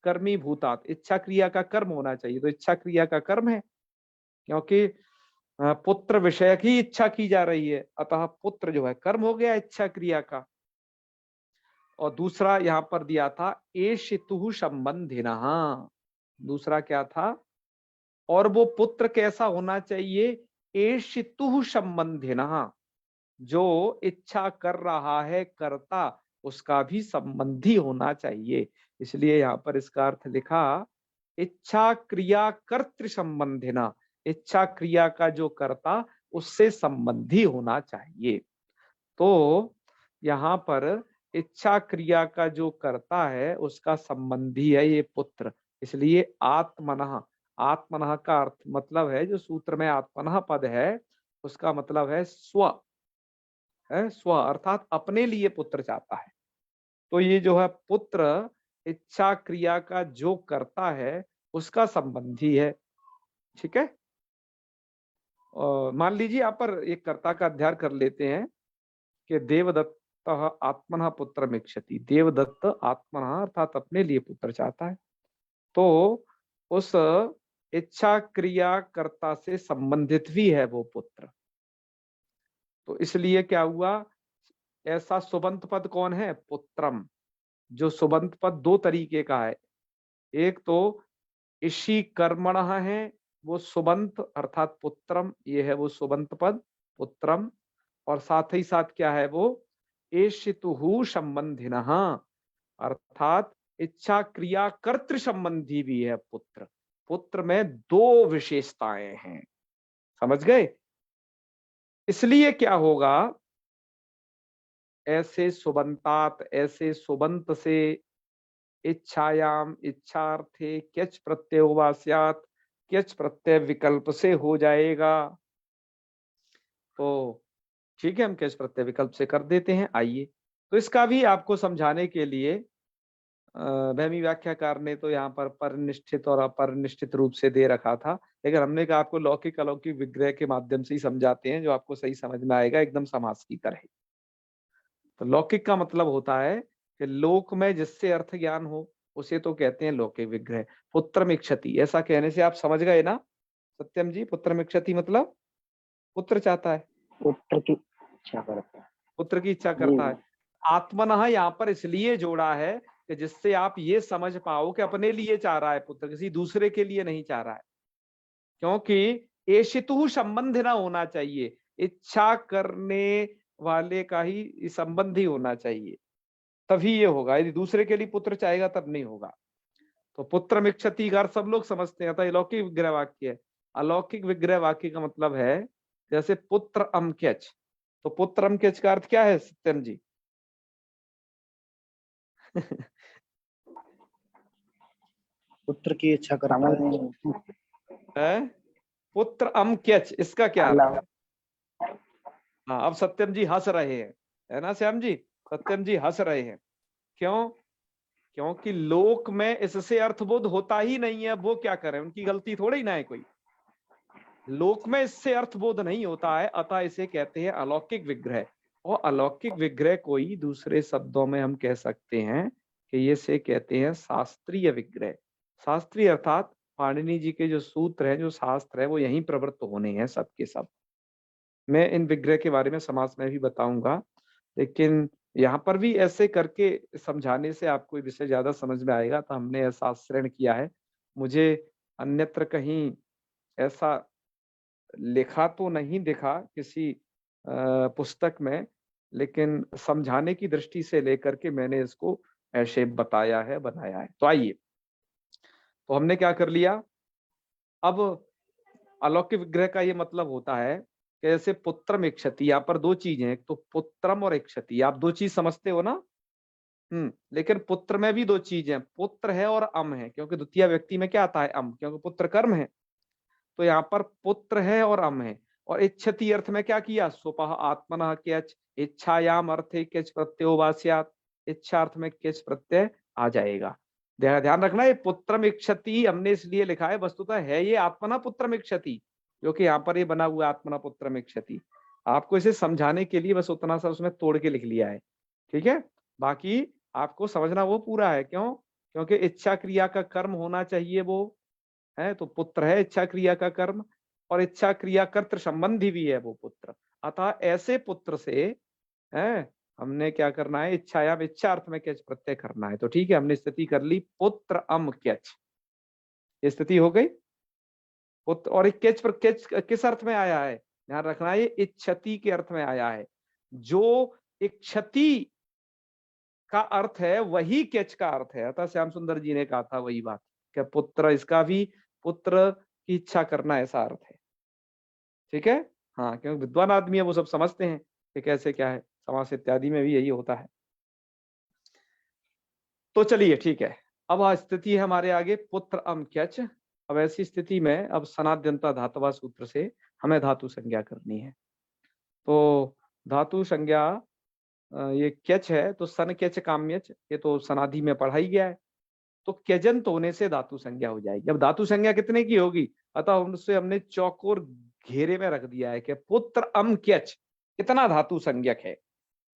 कर्मी भूतात, इच्छा क्रिया का कर्म होना चाहिए, तो इच्छा क्रिया का कर्म है, क्योंकि पुत्र विषय की इच्छा की जा रही है, अतः पुत्र जो है कर्म हो गया इच्छा क्रिया का। और दूसरा यहां पर दिया था एशितु संबंधिना, दूसरा क्या था? और वो पुत्र कैसा होना चाहिए? एशितु संबंधिना, जो इच्छा कर रहा है कर्ता उसका भी संबंधी होना चाहिए। इसलिए यहाँ पर इसका अर्थ लिखा इच्छा क्रिया कर्तृ संबंधिना, इच्छा क्रिया का जो कर्ता उससे संबंधी होना चाहिए। तो यहाँ पर इच्छा क्रिया का जो करता है उसका संबंधी है ये पुत्र, इसलिए आत्मनः। आत्मनः का अर्थ मतलब है जो सूत्र में आत्मनः पद है उसका मतलब है स्व, है स्व, अर्थात अपने लिए पुत्र चाहता है। तो ये जो है पुत्र इच्छा क्रिया का जो करता है उसका संबंधी है। ठीक है, और मान लीजिए यहाँ पर एक कर्ता का अध्ययन कर लेते हैं कि देवदत्त आत्मनः पुत्रम इच्छति, देवदत्त आत्मनः अर्थात अपने लिए पुत्र चाहता है। तो उस इच्छा क्रिया कर्ता से संबंधित भी है वो पुत्र। तो इसलिए क्या हुआ, ऐसा सुबंत पद कौन है? पुत्रम। जो सुबंत पद दो तरीके का है, एक तो इसी कर्मणः है वो सुबंत अर्थात पुत्रम, ये है वो सुबंत पद पुत्रम। और साथ ही साथ क्या है वो? एशितुहु संबंधिनः, अर्थात इच्छा क्रिया कर्तृ संबंधी भी है पुत्र। पुत्र में दो विशेषताएं हैं, समझ गए? इसलिए क्या होगा, ऐसे सुबंतात, ऐसे सुबंत से इच्छायाम इच्छार्थे क्यच प्रत्यय वा स्यात्, क्यच प्रत्यय विकल्प से हो जाएगा। तो ठीक है, हम क्यच प्रत्यय विकल्प से कर देते हैं। आइए तो इसका भी आपको समझाने के लिए भैमी व्याख्याकार ने तो यहाँ पर परनिष्ठित और अपरनिष्ठित रूप से दे रखा था, लेकिन हमने कहा आपको लौकिक अलौकिक विग्रह के माध्यम से ही समझाते हैं जो आपको सही समझ में आएगा, एकदम समास की तरह। तो लौकिक का मतलब होता है कि लोक में जिससे अर्थ ज्ञान हो उसे तो कहते हैं लौकिक विग्रह। पुत्रमिच्छति, ऐसा कहने से आप समझ गए ना सत्यम जी? पुत्रमिच्छति मतलब पुत्र चाहता है, पुत्र की इच्छा करता है। पुत्र की इच्छा जी करता है। आत्मनः यहाँ पर इसलिए जोड़ा है कि जिससे आप ये समझ पाओ कि अपने लिए चाह रहा है पुत्र, किसी दूसरे के लिए नहीं चाह रहा है। क्योंकि एशितु संबंध ना होना चाहिए, इच्छा करने वाले का ही संबंधी होना चाहिए, तभी ये होगा। यदि दूसरे के लिए पुत्र चाहेगा तब नहीं होगा। तो पुत्र मिक्षति का सब लोग समझते हैं, तो अलौकिक विग्रह वाक्य है। अलौकिक विग्रह वाक्य का मतलब है जैसे पुत्र अमक्यच, तो पुत्र अमक्यच का अर्थ क्या है सत्यम जी? पुत्र की इच्छा करता समझ है। नहीं है? पुत्र अम क्यच, इसका क्या अर्थ अल्लाह है? हाँ, अब सत्यम जी हंस रहे हैं, है ना श्याम जी? सत्यम जी हंस रहे हैं, क्यों? क्योंकि लोक में इससे अर्थबोध होता ही नहीं है। वो क्या करें, उनकी गलती थोड़ी ना है कोई। लोक में इससे अर्थबोध नहीं होता है, अतः इसे कहते हैं अलौकिक विग्रह। और अलौकिक विग्रह कोई दूसरे शब्दों में हम कह सकते हैं कि ये से कहते हैं शास्त्रीय विग्रह। शास्त्रीय अर्थात पाणिनि जी के जो सूत्र हैं, जो शास्त्र है, वो यहीं प्रवृत्त होने हैं सबके सब। मैं इन विग्रह के बारे में समास में भी बताऊंगा, लेकिन यहाँ पर भी ऐसे करके समझाने से आपको ये विषय ज्यादा समझ में आएगा, तो हमने ऐसा आश्रय किया है। मुझे अन्यत्र कहीं ऐसा लिखा तो नहीं दिखा किसी पुस्तक में, लेकिन समझाने की दृष्टि से लेकर के मैंने इसको ऐसे बताया है, बनाया है। तो आइए, तो हमने क्या कर लिया, अब अलौकिक विग्रह का ये मतलब होता है कि जैसे पुत्रम इक्षति, यहाँ पर दो चीजें, एक तो पुत्रम और इक्षति, आप दो चीज समझते हो ना। लेकिन पुत्र में भी दो चीज है, पुत्र है और अम है, क्योंकि द्वितीय व्यक्ति में क्या आता है, अम, क्योंकि पुत्र कर्म है। तो यहाँ पर पुत्र है और अम है। और इच्छति अर्थ में क्या किया, सुपह आत्मनः क्यच, इच्छायाम अर्थे क्यच प्रत्ययो वास्यात्, इच्छा अर्थ में क्यच प्रत्यय आ जाएगा। ध्यान रखना, ये पुत्रम इक्षति हमने इसलिए लिखा है, वस्तुतः है ये आत्मना पुत्रम इक्षति, जो कि यहाँ पर ये बना हुआ आत्मना पुत्रम इक्षति। आपको इसे समझाने के लिए बस उतना सा उसमें तोड़ के लिख लिया है, ठीक है। बाकी आपको समझना वो पूरा है, क्यों? क्योंकि इच्छा क्रिया का कर्म होना चाहिए वो है, तो पुत्र है इच्छा क्रिया का कर्म, और इच्छा क्रिया कर्तृ संबंधी भी है वो पुत्र। अतः ऐसे पुत्र से है हमने क्या करना है, इच्छायाम, इच्छा अर्थ में क्यच प्रत्यय करना है। तो ठीक है, हमने स्थिति कर ली, पुत्र अम क्यच, ये स्थिति हो गई। पुत्र और क्यच पर क्यच किस अर्थ में आया है, ध्यान रखना, ये इच्छति के अर्थ में आया है। जो इच्छति का अर्थ है वही क्यच का अर्थ है। अतः श्याम सुंदर जी ने कहा था वही बात, कि पुत्र, इसका भी पुत्र की इच्छा करना ऐसा अर्थ है, ठीक है। हाँ, क्योंकि विद्वान आदमी है, वो सब समझते हैं कि कैसे क्या है, समास इत्यादि में भी यही होता है। तो चलिए ठीक है, अब स्थिति है हमारे आगे पुत्र अम क्यच। अब ऐसी स्थिति में अब सनाद्यंता धातवा सूत्र से हमें धातु संज्ञा करनी है। तो धातु संज्ञा ये क्यच है, तो सन क्यच काम्यच, ये तो सनाधि में पढ़ा ही गया है। तो क्यजंत होने से धातु संज्ञा हो जाएगी। अब धातु संज्ञा कितने की होगी, अतः उनसे हमने चौकोर घेरे में रख दिया है कि पुत्र अम क्यच कितना धातु संज्ञक है।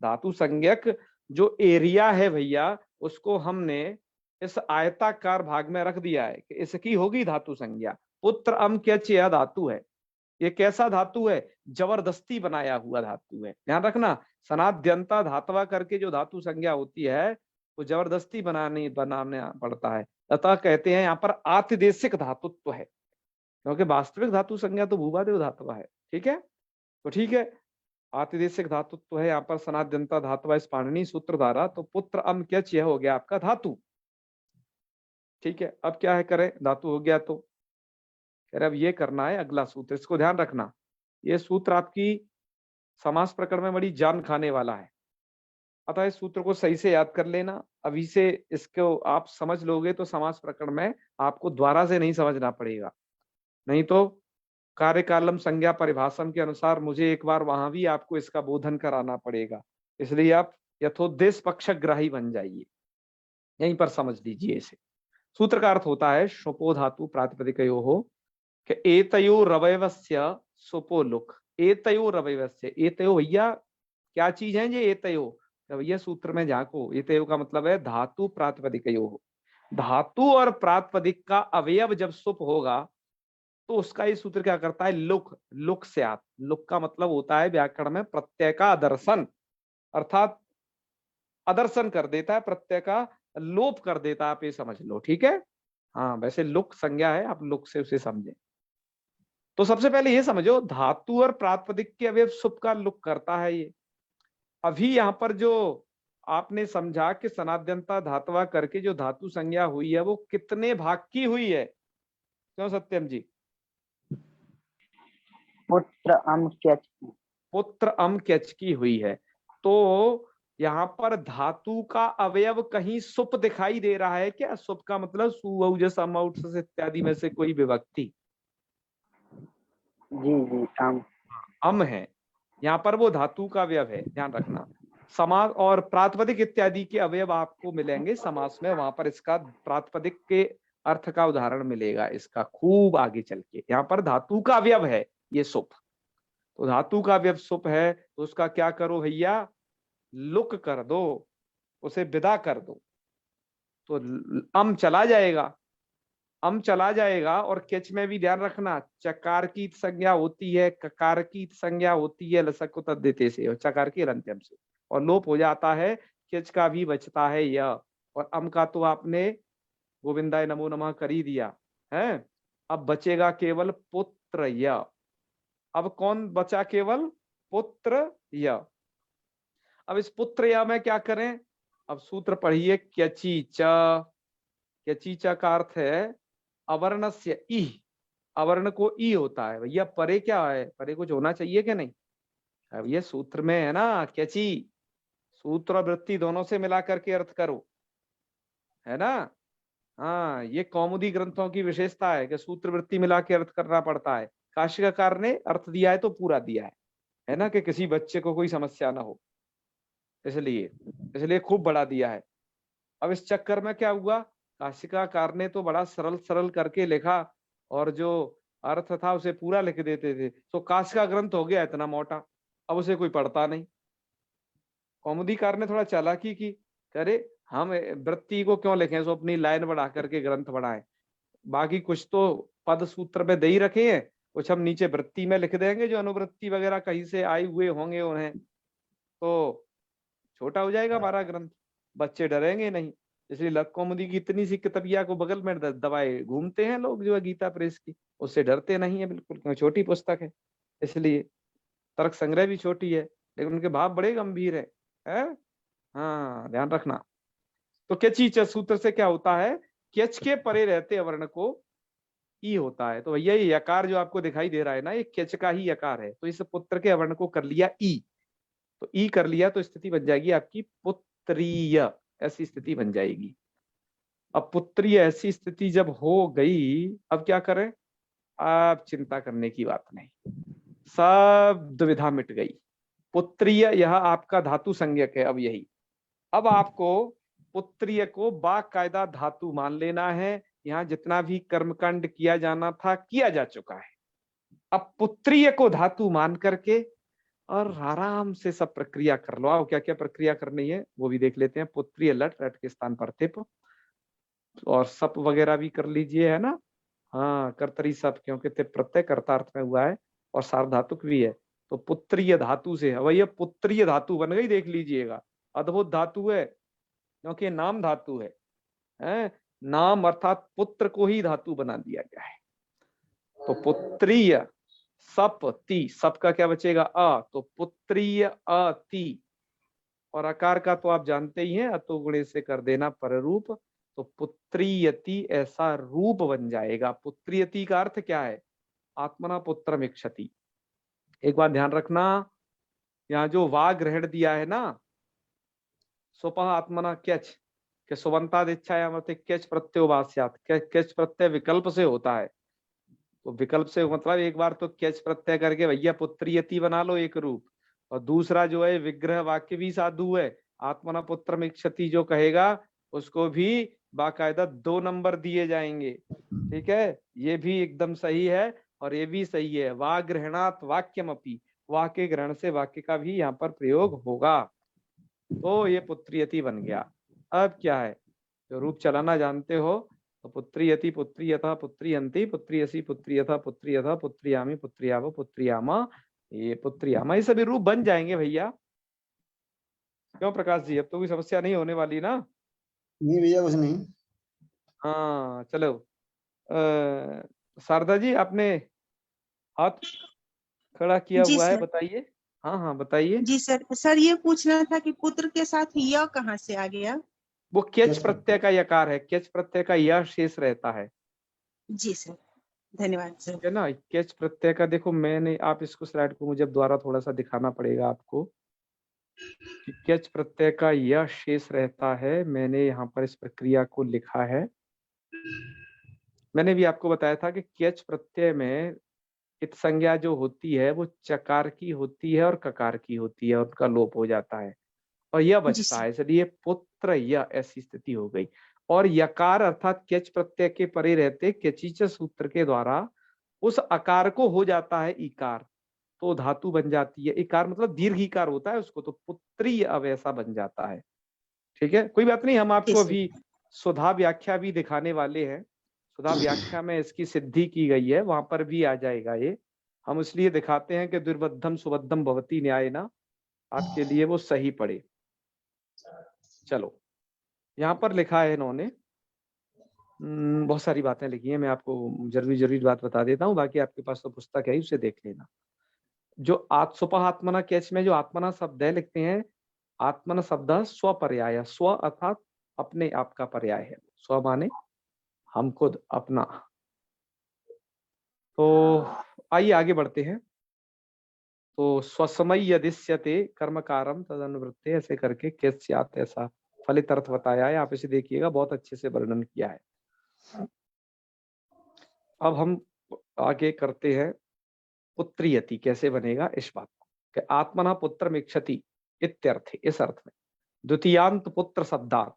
धातु संज्ञक जो एरिया है भैया, उसको हमने इस आयताकार भाग में रख दिया है कि इसकी होगी धातु संज्ञा। पुत्र अम क्यच यह धातु है। ये कैसा धातु है, जबरदस्ती बनाया हुआ धातु है। ध्यान रखना, सनाद्यंता धातवा करके जो धातु संज्ञा होती है वो जबरदस्ती बनाना पड़ता है। अतः कहते हैं यहाँ पर आतिदेशिक धातुत्व है, क्योंकि वास्तविक धातु संज्ञा तो भूवादेव धातवा है, ठीक है। तो ठीक है, आतिदेशिक धातुत्व है यहाँ पर सनाद्यंता धातवा इस पाणिनि सूत्र द्वारा। तो पुत्र अम क्यच यह हो गया आपका धातु, ठीक है। अब क्या है करें, धातु हो गया तो कह रहे अब ये करना है अगला सूत्र, इसको ध्यान रखना। ये सूत्र आपकी समास प्रकरण में बड़ी जान खाने वाला है, अतः इस सूत्र को सही से याद कर लेना। अभी से इसको आप समझ लोगे तो समास प्रकरण में आपको द्वारा से नहीं समझना पड़ेगा, नहीं तो कार्यकालम संज्ञा परिभाषम के अनुसार मुझे एक बार वहां भी आपको इसका बोधन कराना पड़ेगा। इसलिए आप यथोद्देश पक्षग्राही बन जाइए, यहीं पर समझ लीजिए इसे। सूत्र का अर्थ होता है शोपो धातु प्रातिपदिकयो हो कि एतयो रवयवस्य सोपो लुक। एतयो रवयवस्य, एतयो भैया क्या चीज है ये एतयो, तो भैया सूत्र में झांको, एतयो का मतलब है धातु प्रातिपदिकयो हो। धातु और प्रातिपदिक का अवयव जब सुप होगा तो उसका ये सूत्र क्या करता है, लुक, लुक से आप, लुक का मतलब होता है व्याकरण में प्रत्यय का अदर्शन, अर्थात अदर्शन कर देता है, प्रत्यय का लोप कर देता है, आप ये समझ लो, ठीक है। हाँ, वैसे लुक संज्ञा है, आप लुक से उसे समझें। तो सबसे पहले ये समझो, धातु और प्रातिपदिक के अवयव सुप का लुक करता है ये। अभी यहाँ पर जो आपने समझा कि सनाद्यंता धातवा करके जो धातु संज्ञा हुई है वो कितने भाग की हुई है, क्यों सत्यम जी? पुत्र अम क्यच, पुत्र अम क्यच की हुई है। तो यहाँ पर धातु का अवयव कहीं सुप दिखाई दे रहा है क्या? सुप का मतलब सु औ जस अम औ स इत्यादि में से कोई विभक्ति जी जी आम। अम है, यहाँ पर वो धातु का अवयव है, ध्यान रखना। समास और प्रातिपदिक इत्यादि के अवयव आपको मिलेंगे समास में, वहां पर इसका प्रातिपदिक के अर्थ का उदाहरण मिलेगा इसका खूब आगे चल के। यहाँ पर धातु का अवयव है ये सुप, तो धातु का अवयव सुप है तो उसका क्या करो भैया, लुक कर दो, उसे विदा कर दो, तो अम चला जाएगा, अम चला जाएगा। और केच में भी ध्यान रखना, चकार की संज्ञा होती है, ककार की संज्ञा होती है लसक को तद्धिते से और चकार के अंत्यम से, और लोप हो जाता है। केच का भी बचता है य, और अम का तो आपने गोविंदाय नमो नमः कर ही दिया है। अब बचेगा केवल पुत्र य। अब कौन बचा? केवल पुत्र य। अब इस पुत्र य में क्या करें? अब सूत्र पढ़िए, क्यची च, क्यची च का अर्थ है अवर्णस्य ई, अवर्ण को ई होता है भैया। परे क्या है? परे कुछ होना चाहिए कि नहीं? अब ये सूत्र में है ना, क्यची, सूत्र और वृत्ति दोनों से मिला करके अर्थ करो, है ना। हाँ, ये कौमुदी ग्रंथों की विशेषता है कि सूत्र वृत्ति मिला के अर्थ करना पड़ता है। काशिकाकार ने अर्थ दिया है तो पूरा दिया है ना, कि किसी बच्चे को कोई समस्या ना हो, इसलिए इसलिए खूब बड़ा दिया है। अब इस चक्कर में क्या हुआ, काशिकाकार ने तो बड़ा सरल सरल करके लिखा, और जो अर्थ था उसे पूरा लिख देते थे, तो काशिका ग्रंथ हो गया इतना मोटा, अब उसे कोई पढ़ता नहीं। कौमुदीकार ने थोड़ा चालाकी की, करे हम वृत्ति को क्यों लिखें, सो अपनी लाइन बढ़ा करके ग्रंथ बढ़ाएं। बाकी कुछ तो पद सूत्र में दे ही रखे हैं, कुछ हम नीचे वृत्ति में लिख देंगे, जो अनुवृत्ति वगैरह कहीं से आए हुए होंगे उन्हें, तो छोटा हो जाएगा हमारा ग्रंथ, बच्चे डरेंगे नहीं। इसलिए लत कौमुदी की इतनी सी किताबिया को बगल में दबाए घूमते हैं लोग, जो है गीता प्रेस की, उससे डरते नहीं है बिल्कुल, क्योंकि छोटी पुस्तक है। इसलिए तर्क संग्रह भी छोटी है, लेकिन उनके भाव बड़े गंभीर है? हाँ, ध्यान रखना। तो क्यची च सूत्र से क्या होता है, क्यच के परे रहते अवर्ण को ई होता है। तो भैया ये यकार जो आपको दिखाई दे रहा है ना, ये क्यच का ही यकार है, तो इस पुत्र के अवर्ण को कर लिया ई, तो ई कर लिया तो स्थिति बन जाएगी आपकी पुत्रीय, ऐसी स्थिति बन जाएगी। अब पुत्रीय ऐसी स्थिति जब हो गई, अब क्या करें? अब चिंता करने की बात नहीं, सब दुविधा मिट गई। पुत्रीय यह आपका धातु संज्ञक है। अब यही, अब आपको पुत्रीय को बाकायदा धातु मान लेना है। यहाँ जितना भी कर्मकांड किया जाना था किया जा चुका है। अब पुत्रीय को धातु मान करके और आराम से सब प्रक्रिया कर लो। आओ, क्या क्या प्रक्रिया करनी है वो भी देख लेते हैं। पुत्रीय लट, लट के स्थान पर तिप, और सप वगैरह भी कर लीजिए, है ना। हाँ, कर्तरी सप, क्योंकि तिप प्रत्यय कर्तार्थ में हुआ है और सार्वधातुक भी है। तो पुत्रीय धातु से वही पुत्रीय धातु बन गई, देख लीजिएगा। अद्भुत धातु है, क्योंकि नाम धातु है? नाम अर्थात पुत्र को ही धातु बना दिया गया है। तो पुत्रीय सप ती, सप का क्या बचेगा? अ, तो पुत्रीय अति, और आकार का तो आप जानते ही हैं, अतो गुणे से कर देना पररूप, तो पुत्रीयति ऐसा रूप बन जाएगा। पुत्रीयति का अर्थ क्या है? आत्मना पुत्रम इच्छति। एक बात ध्यान रखना, यहाँ जो वाग ग्रहण दिया है ना, स्वपः आत्मना क्यच, के सुबंताद इच्छा क्यच प्रत्यय वास्यात, क्यच प्रत्यय विकल्प से होता है। तो विकल्प से मतलब एक बार तो क्यच प्रत्यय करके भैया पुत्रीयति बना लो एक रूप, और दूसरा जो है विग्रह वाक्य भी साधु है, आत्मना पुत्रम इच्छति जो कहेगा उसको भी बाकायदा 2 नंबर दिए जाएंगे। ठीक है, ये भी एकदम सही है, और ये भी सही है। वाक ग्रहणात वाक्यमपि, वाक्य ग्रहण से वाक्य का भी यहाँ पर प्रयोग होगा। तो ये पुत्रीयति बन गया। अब क्या है, जो रूप चलाना जानते हो, तो पुत्रीयति, पुत्री यथा, पुत्रीयंती, पुत्रीयसी, पुत्री यथा, पुत्री यथा, पुत्रियामी, पुत्रियाव, पुत्रियामा, ये पुत्रियामा, ये सभी रूप बन जाएंगे भैया। क्यों प्रकाश जी, अब तो कोई समस्या नहीं होने वाली ना? नहीं भैया, कुछ नहीं। हाँ चलो, शारदा जी आपने हाथ खड़ा किया जी हुआ है, सर। बताइए। हाँ हाँ बताइए। जी सर, सर ये पूछना था कि पुत्र के साथ य कहाँ से आ गया? वो क्यच प्रत्यय का यकार है, क्यच प्रत्यय का यह शेष रहता है। जी सर, धन्यवाद सर। है ना, क्यच प्रत्यय का देखो, मैंने, आप इसको स्लाइड को मुझे दोबारा थोड़ा सा दिखाना पड़ेगा आपको। कि क्यच प्रत्यय का यह शेष रहता है। मैंने यहाँ पर इस प्रक्रिया को लिखा है। मैंने भी आपको बताया था कि क्यच प्रत्यय में इत संज्ञा जो होती है वो चकार की होती है और ककार की होती है, उनका लोप हो जाता है और यह जी बचता सर। है, इसलिए पुत्र यह ऐसी स्थिति हो गई। और यकार अर्थात क्यच प्रत्यय के परे रहते क्यचीच सूत्र के द्वारा उस अकार को हो जाता है इकार, तो धातु बन जाती है। इकार मतलब दीर्घ इकार होता है उसको, तो पुत्री अब ऐसा बन जाता है। ठीक है, कोई बात नहीं, हम आपको ठीक अभी सुधा व्याख्या भी दिखाने वाले हैं। सुधा व्याख्या में इसकी सिद्धि की गई है, वहां पर भी आ जाएगा ये। हम इसलिए दिखाते हैं कि दुर्बद्धम सुबद्धम भवती न्याय ना आपके लिए वो सही पड़े। चलो, यहाँ पर लिखा है इन्होंने, बहुत सारी बातें लिखी हैं, मैं आपको जरूरी बात बता देता हूँ, बाकी आपके पास तो पुस्तक है, उसे देख लेना। जो आत्मना कैच में जो आत्मना शब्द है लिखते हैं, आत्मन शब्द स्वपर्याय, स्व अर्थात अपने आप का पर्याय है। स्व माने हम खुद, अपना। तो आइए आगे बढ़ते हैं। तो स्वसमय यदिश्यते कर्मकारम तदनुवृत्ते, ऐसे करके कैस्यात ऐसा फलित अर्थ बताया है। आप इसे देखिएगा, बहुत अच्छे से वर्णन किया है। अब हम आगे करते हैं पुत्रियति कैसे बनेगा इस बात को, कि आत्मना पुत्र इच्छति इत्यर्थ, इस अर्थ में द्वितीयांत पुत्र शब्दार्थ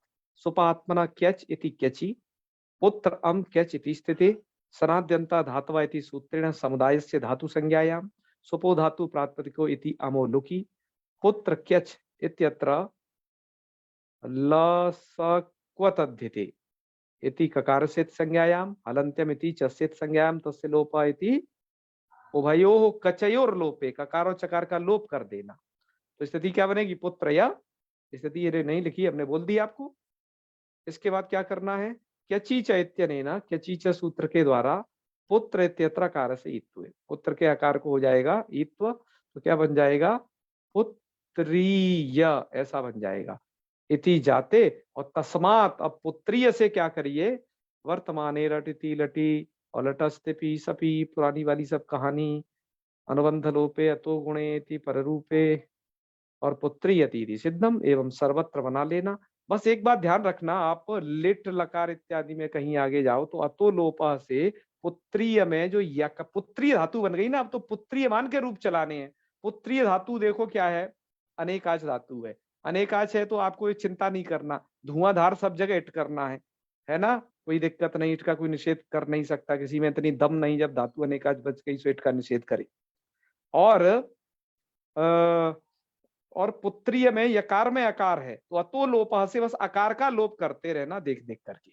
सुपात्मना क्यच इति क्यचि पुत्र अम क्यच इति स्थिते सनाद्यंता धातवा इति सूत्रेण समुदायस्य धातु संज्ञायाम सुपो धातु प्रातिपदिको इति अमो लुकी पुत्र क्यच इत्यत्र लसक्वतद्धिते इति ककारस्य संज्ञायाम हलन्त्यम इति चस्येत् संज्ञायाम तस्य लोपः इति उभयोः कचयोर लोपे, ककार और चकार का लोप कर देना। तो स्थिति क्या बनेगी, पुत्र या, स्थिति ये नहीं लिखी, हमने बोल दी आपको। इसके बाद क्या करना है, क्यचीच इत्यनेन, क्यचीच सूत्र के द्वारा पुत्र इत्यत्र कार से ईत्व, पुत्र के आकार को हो जाएगा ईत्व, तो क्या बन जाएगा, पुत्रीय ऐसा बन जाएगा। इति जाते और तस्मात, अब पुत्रीय से क्या करिए, वर्तमाने रटति लटी और लटस्ते सपी, पुरानी वाली सब कहानी, अनुबंध लोपे अतो गुणे इति पररूपे और पुत्रीयति सिद्धम एवं सर्वत्र बना लेना। बस एक बात ध्यान रखना, आप लिट लकार इत्यादि में कहीं आगे जाओ तो अतो लोपा से पुत्रीय में जो यक पुत्रीय धातु बन गई ना, अब तो पुत्रीय मान के रूप चलाने हैं। पुत्रीय धातु देखो क्या है, अनेकाच धातु है। अनेकाच है तो आपको ये चिंता नहीं करना, धुआंधार सब जगह इट करना है ना, कोई दिक्कत नहीं, इट का कोई निषेध कर नहीं सकता, किसी में इतनी दम नहीं जब धातु अनेकाच बच गई सो इट का निषेध करे। और पुत्रीय में यकार में अकार है तो अतो लोपः से बस अकार का लोप करते रहना देख देख करके,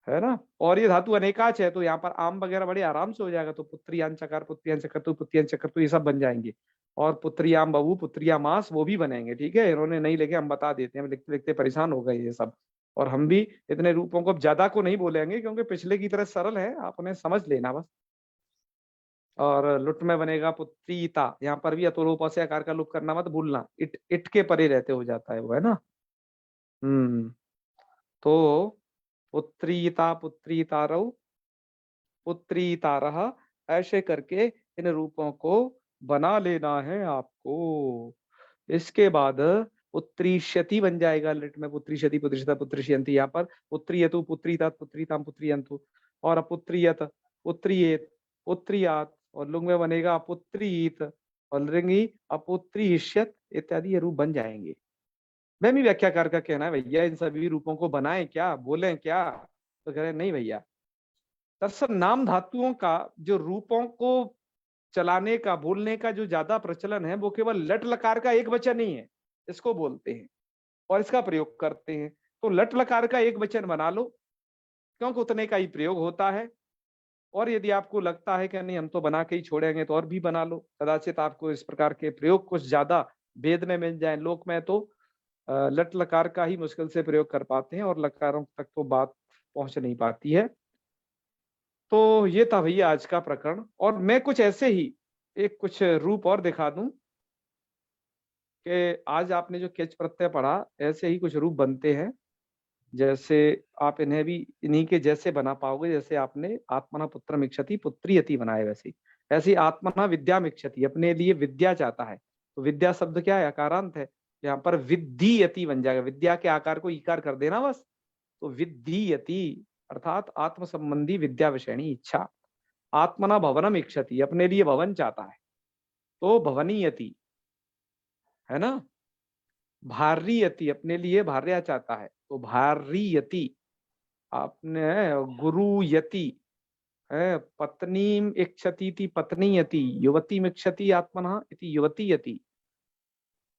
है ना। और ये धातु अनेकाच है तो यहाँ पर आम वगैरह बड़े आराम से हो जाएगा, तो पुत्रियां चकार, पुत्रियां चकर्तु, पुत्रियां चकर्तु, ये सब बन जाएंगे। और पुत्रियाम बबू, पुत्रिया मास, वो भी बनेंगे। ठीक है, इन्होंने नहीं लिखे, हम बता देते हैं, लिखते लिखते परेशान हो गए ये सब। और हम भी इतने रूपों को ज्यादा को नहीं बोलेंगे क्योंकि पिछले की तरह सरल है, आप उन्हें समझ लेना बस। और लुट में बनेगा पुत्रीता, यहाँ पर भी अतोलोपा से आकार का लुप करना मत भूलना, इट के परे रहते हो जाता है वो, है ना। तो पुत्रीता, पुत्रीतारौ, पुत्रीतारः, ऐसे करके इन रूपों को बना लेना है आपको। इसके बाद पुत्रीष्यति बन जाएगा लिट में, पुत्रीष्यति, पुत्रीशता, पुत्रीष्यन्ति, यहाँ पर पुत्रीयतु, पुत्रीतात, पुत्रीताम, पुत्रीयन्तु, और अपुत्रीयत, पुत्रीयेत, पुत्रीयात, और लुंग में बनेगा अपुत्रीत, और लिंगी अपुत्रीष्यत इत्यादि ये रूप बन जाएंगे। मैं भी व्याख्याकार का कहना है भैया इन सभी रूपों को बनाएं क्या, बोलें क्या, तो कह रहे नहीं भैया, दरअसल नाम धातुओं का जो रूपों को चलाने का, बोलने का जो ज्यादा प्रचलन है वो केवल लट लकार का एक वचन ही है, इसको बोलते हैं और इसका प्रयोग करते हैं। तो लट लकार का एक वचन बना लो, क्योंकि उतने का ही प्रयोग होता है। और यदि आपको लगता है कि नहीं हम तो बना के ही छोड़ेंगे तो और भी बना लो, कदाचित आपको इस प्रकार के प्रयोग कुछ ज्यादा वेद में मिल जाए। लोक में तो लट लकार का ही मुश्किल से प्रयोग कर पाते हैं और लकारों तक तो बात पहुंच नहीं पाती है। तो ये था भैया आज का प्रकरण। और मैं कुछ ऐसे ही कुछ रूप और दिखा दूं कि आज आपने जो केच प्रत्यय पढ़ा, ऐसे ही कुछ रूप बनते हैं, जैसे आप इन्हें भी इन्हीं के जैसे बना पाओगे। जैसे आपने आत्मना पुत्रम इच्छति पुत्रीयति बनाए, वैसे ऐसी आत्मना विद्याम इच्छति, अपने लिए विद्या चाहता है तो विद्या शब्द क्या है, अकारांत है, यहाँ पर विद्धीयति बन जाएगा, विद्या के आकार को ईकार कर देना बस, तो विद्धीयति अर्थात आत्म संबंधी विद्या विषयणी इच्छा। आत्मना भवनम इच्छति, अपने लिए भवन चाहता है तो भवनीयति, है ना। भार्यति, अपने लिए भार्या चाहता है तो भार्यति। आपने गुरुयति है, पत्नीम इच्छति पत्नीयति, युवतीम इच्छति आत्मनः इति युवतीयति,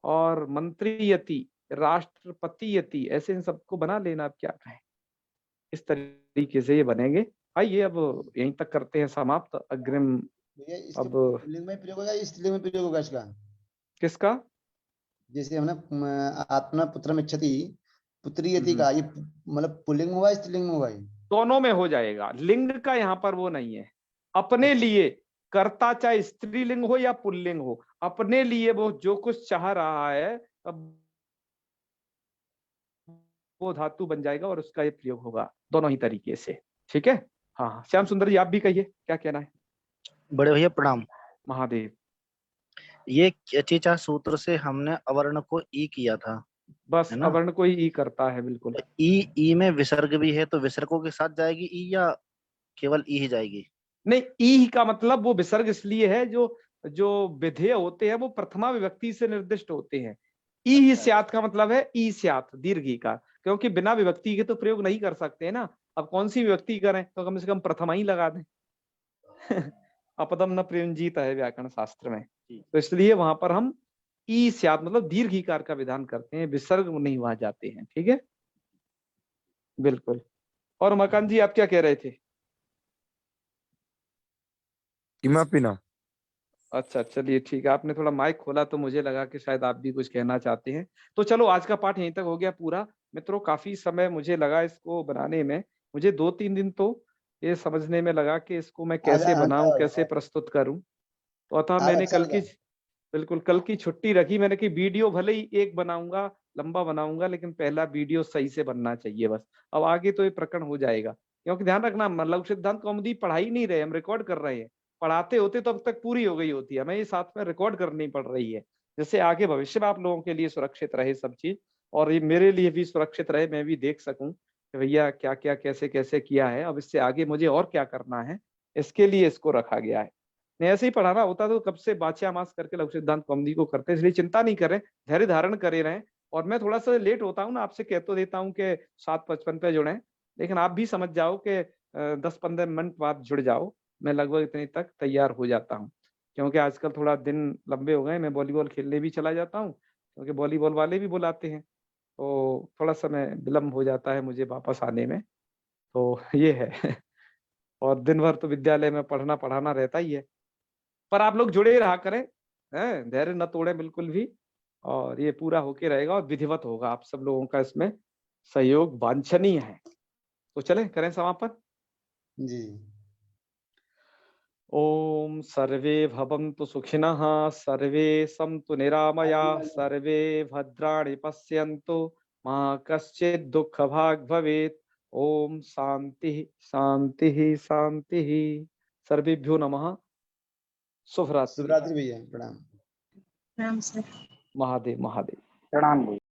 और मंत्रीयति, राष्ट्रपतियति, ऐसे इन सबको बना लेना। आप क्या कहें, इस तरीके से ये बनेंगे। आइए अब यहीं तक करते हैं समाप्त। अग्रिम भैया इसके अब लिंग में प्रयोग होगा, स्त्रीलिंग में प्रयोग होगा इसका? किसका? जैसे हमने आत्मा पुत्रम इच्छति, पुत्रीयति का, ये मतलब पुल्लिंग हुआ स्त्रीलिंग हुआ? ये दोनों में हो जाएगा, लिंग का यहाँ पर वो नहीं है। अपने लिए कर्ता चाहे स्त्रीलिंग हो या पुल्लिंग हो, अपने लिए वो जो कुछ चाह रहा है अब वो धातु बन जाएगा और उसका ये प्रयोग होगा दोनों ही तरीके से। ठीक है। हाँ, श्याम सुंदर जी आप भी कहिए, क्या कहना है? बड़े भैया प्रणाम। महादेव। ये चेचा सूत्र से हमने अवर्ण को ई किया था, बस है ना? अवर्ण को ही ई करता है, बिल्कुल। तो ई में विसर्ग भी है, तो विसर्गों के साथ जाएगी ई या केवल ई ही जाएगी? नहीं, ई का मतलब वो विसर्ग इसलिए है जो विधेय होते हैं वो प्रथमा विभक्ति से निर्दिष्ट होते हैं। ई ही स्यात् का मतलब है ई स्यात्, दीर्घी का, क्योंकि बिना विभक्ति के तो प्रयोग नहीं कर सकते हैं ना। अब कौन सी विभक्ति करें, तो कम से कम प्रथमा ही लगा दें। अपदम न प्रयुंजीत है व्याकरण शास्त्र में, तो इसलिए वहां पर हम ई स्यात् मतलब दीर्घीकार का विधान करते हैं, विसर्ग नहीं वहां जाते हैं। ठीक है, बिल्कुल। और मकान जी आप क्या कह रहे थे? किमपि न। अच्छा, चलिए ठीक है, आपने थोड़ा माइक खोला तो मुझे लगा कि शायद आप भी कुछ कहना चाहते हैं। तो चलो आज का पाठ यहीं तक हो गया पूरा। मित्रों, काफी समय मुझे लगा इसको बनाने में, मुझे 2-3 दिन तो ये समझने में लगा कि इसको मैं कैसे बनाऊं, कैसे प्रस्तुत करूं। तो अतः मैंने कल की छुट्टी रखी। मैंने कि वीडियो भले ही एक बनाऊंगा, लंबा बनाऊंगा, लेकिन पहला वीडियो सही से बनना चाहिए बस। अब आगे तो ये प्रकरण हो जाएगा, क्योंकि ध्यान रखना लघु सिद्धांत कौमुदी पढ़ा ही नहीं रहे, हम रिकॉर्ड कर रहे हैं। पढ़ाते होते तो अब तक पूरी हो गई होती है, हमें ये साथ में रिकॉर्ड करनी पड़ रही है, जिससे आगे भविष्य में आप लोगों के लिए सुरक्षित रहे सब चीज, और ये मेरे लिए भी सुरक्षित रहे, मैं भी देख सकूं कि भैया क्या क्या कैसे कैसे किया है, अब इससे आगे मुझे और क्या करना है, इसके लिए इसको रखा गया है। नहीं ऐसे ही पढ़ाना होता तो कब से बाच्या मास करके लघु सिद्धांत कौमुदी को करते, इसलिए चिंता नहीं करें, धैर्य धारण करे रहें। और मैं थोड़ा सा लेट होता हूँ ना, आपसे कह तो देता हूँ कि 7:55 पे जुड़े, लेकिन आप भी समझ जाओ कि 10-15 मिनट बाद जुड़ जाओ। मैं लगभग इतने तक तैयार हो जाता हूँ, क्योंकि आजकल थोड़ा दिन लंबे हो गए, मैं वॉलीबॉल खेलने भी चला जाता हूँ, क्योंकि वॉलीबॉल वाले भी बुलाते हैं, तो थोड़ा समय विलम्ब हो जाता है मुझे वापस आने में, तो ये है। और दिन भर तो विद्यालय में पढ़ना पढ़ाना रहता ही है, पर आप लोग जुड़े रहा करें, हैं, धैर्य न तोड़े बिल्कुल भी, और ये पूरा होके रहेगा और विधिवत होगा। आप सब लोगों का इसमें सहयोग वांछनीय है। तो चलें करें समापन जी। ओम सर्वे भवन्तु सुखिनः, सर्वे सन्तु निरामयाः, सर्वे भद्राणि पश्यन्तु, मा कश्चित् दुःखभाग् भवेत्। ओम शांति शांति शांति। सर्वेभ्यो नमः। शुभ रात्रि। शुभ रात्रि भैया, प्रणाम। राम सर। महादेव महादेव। प्रणाम भैया।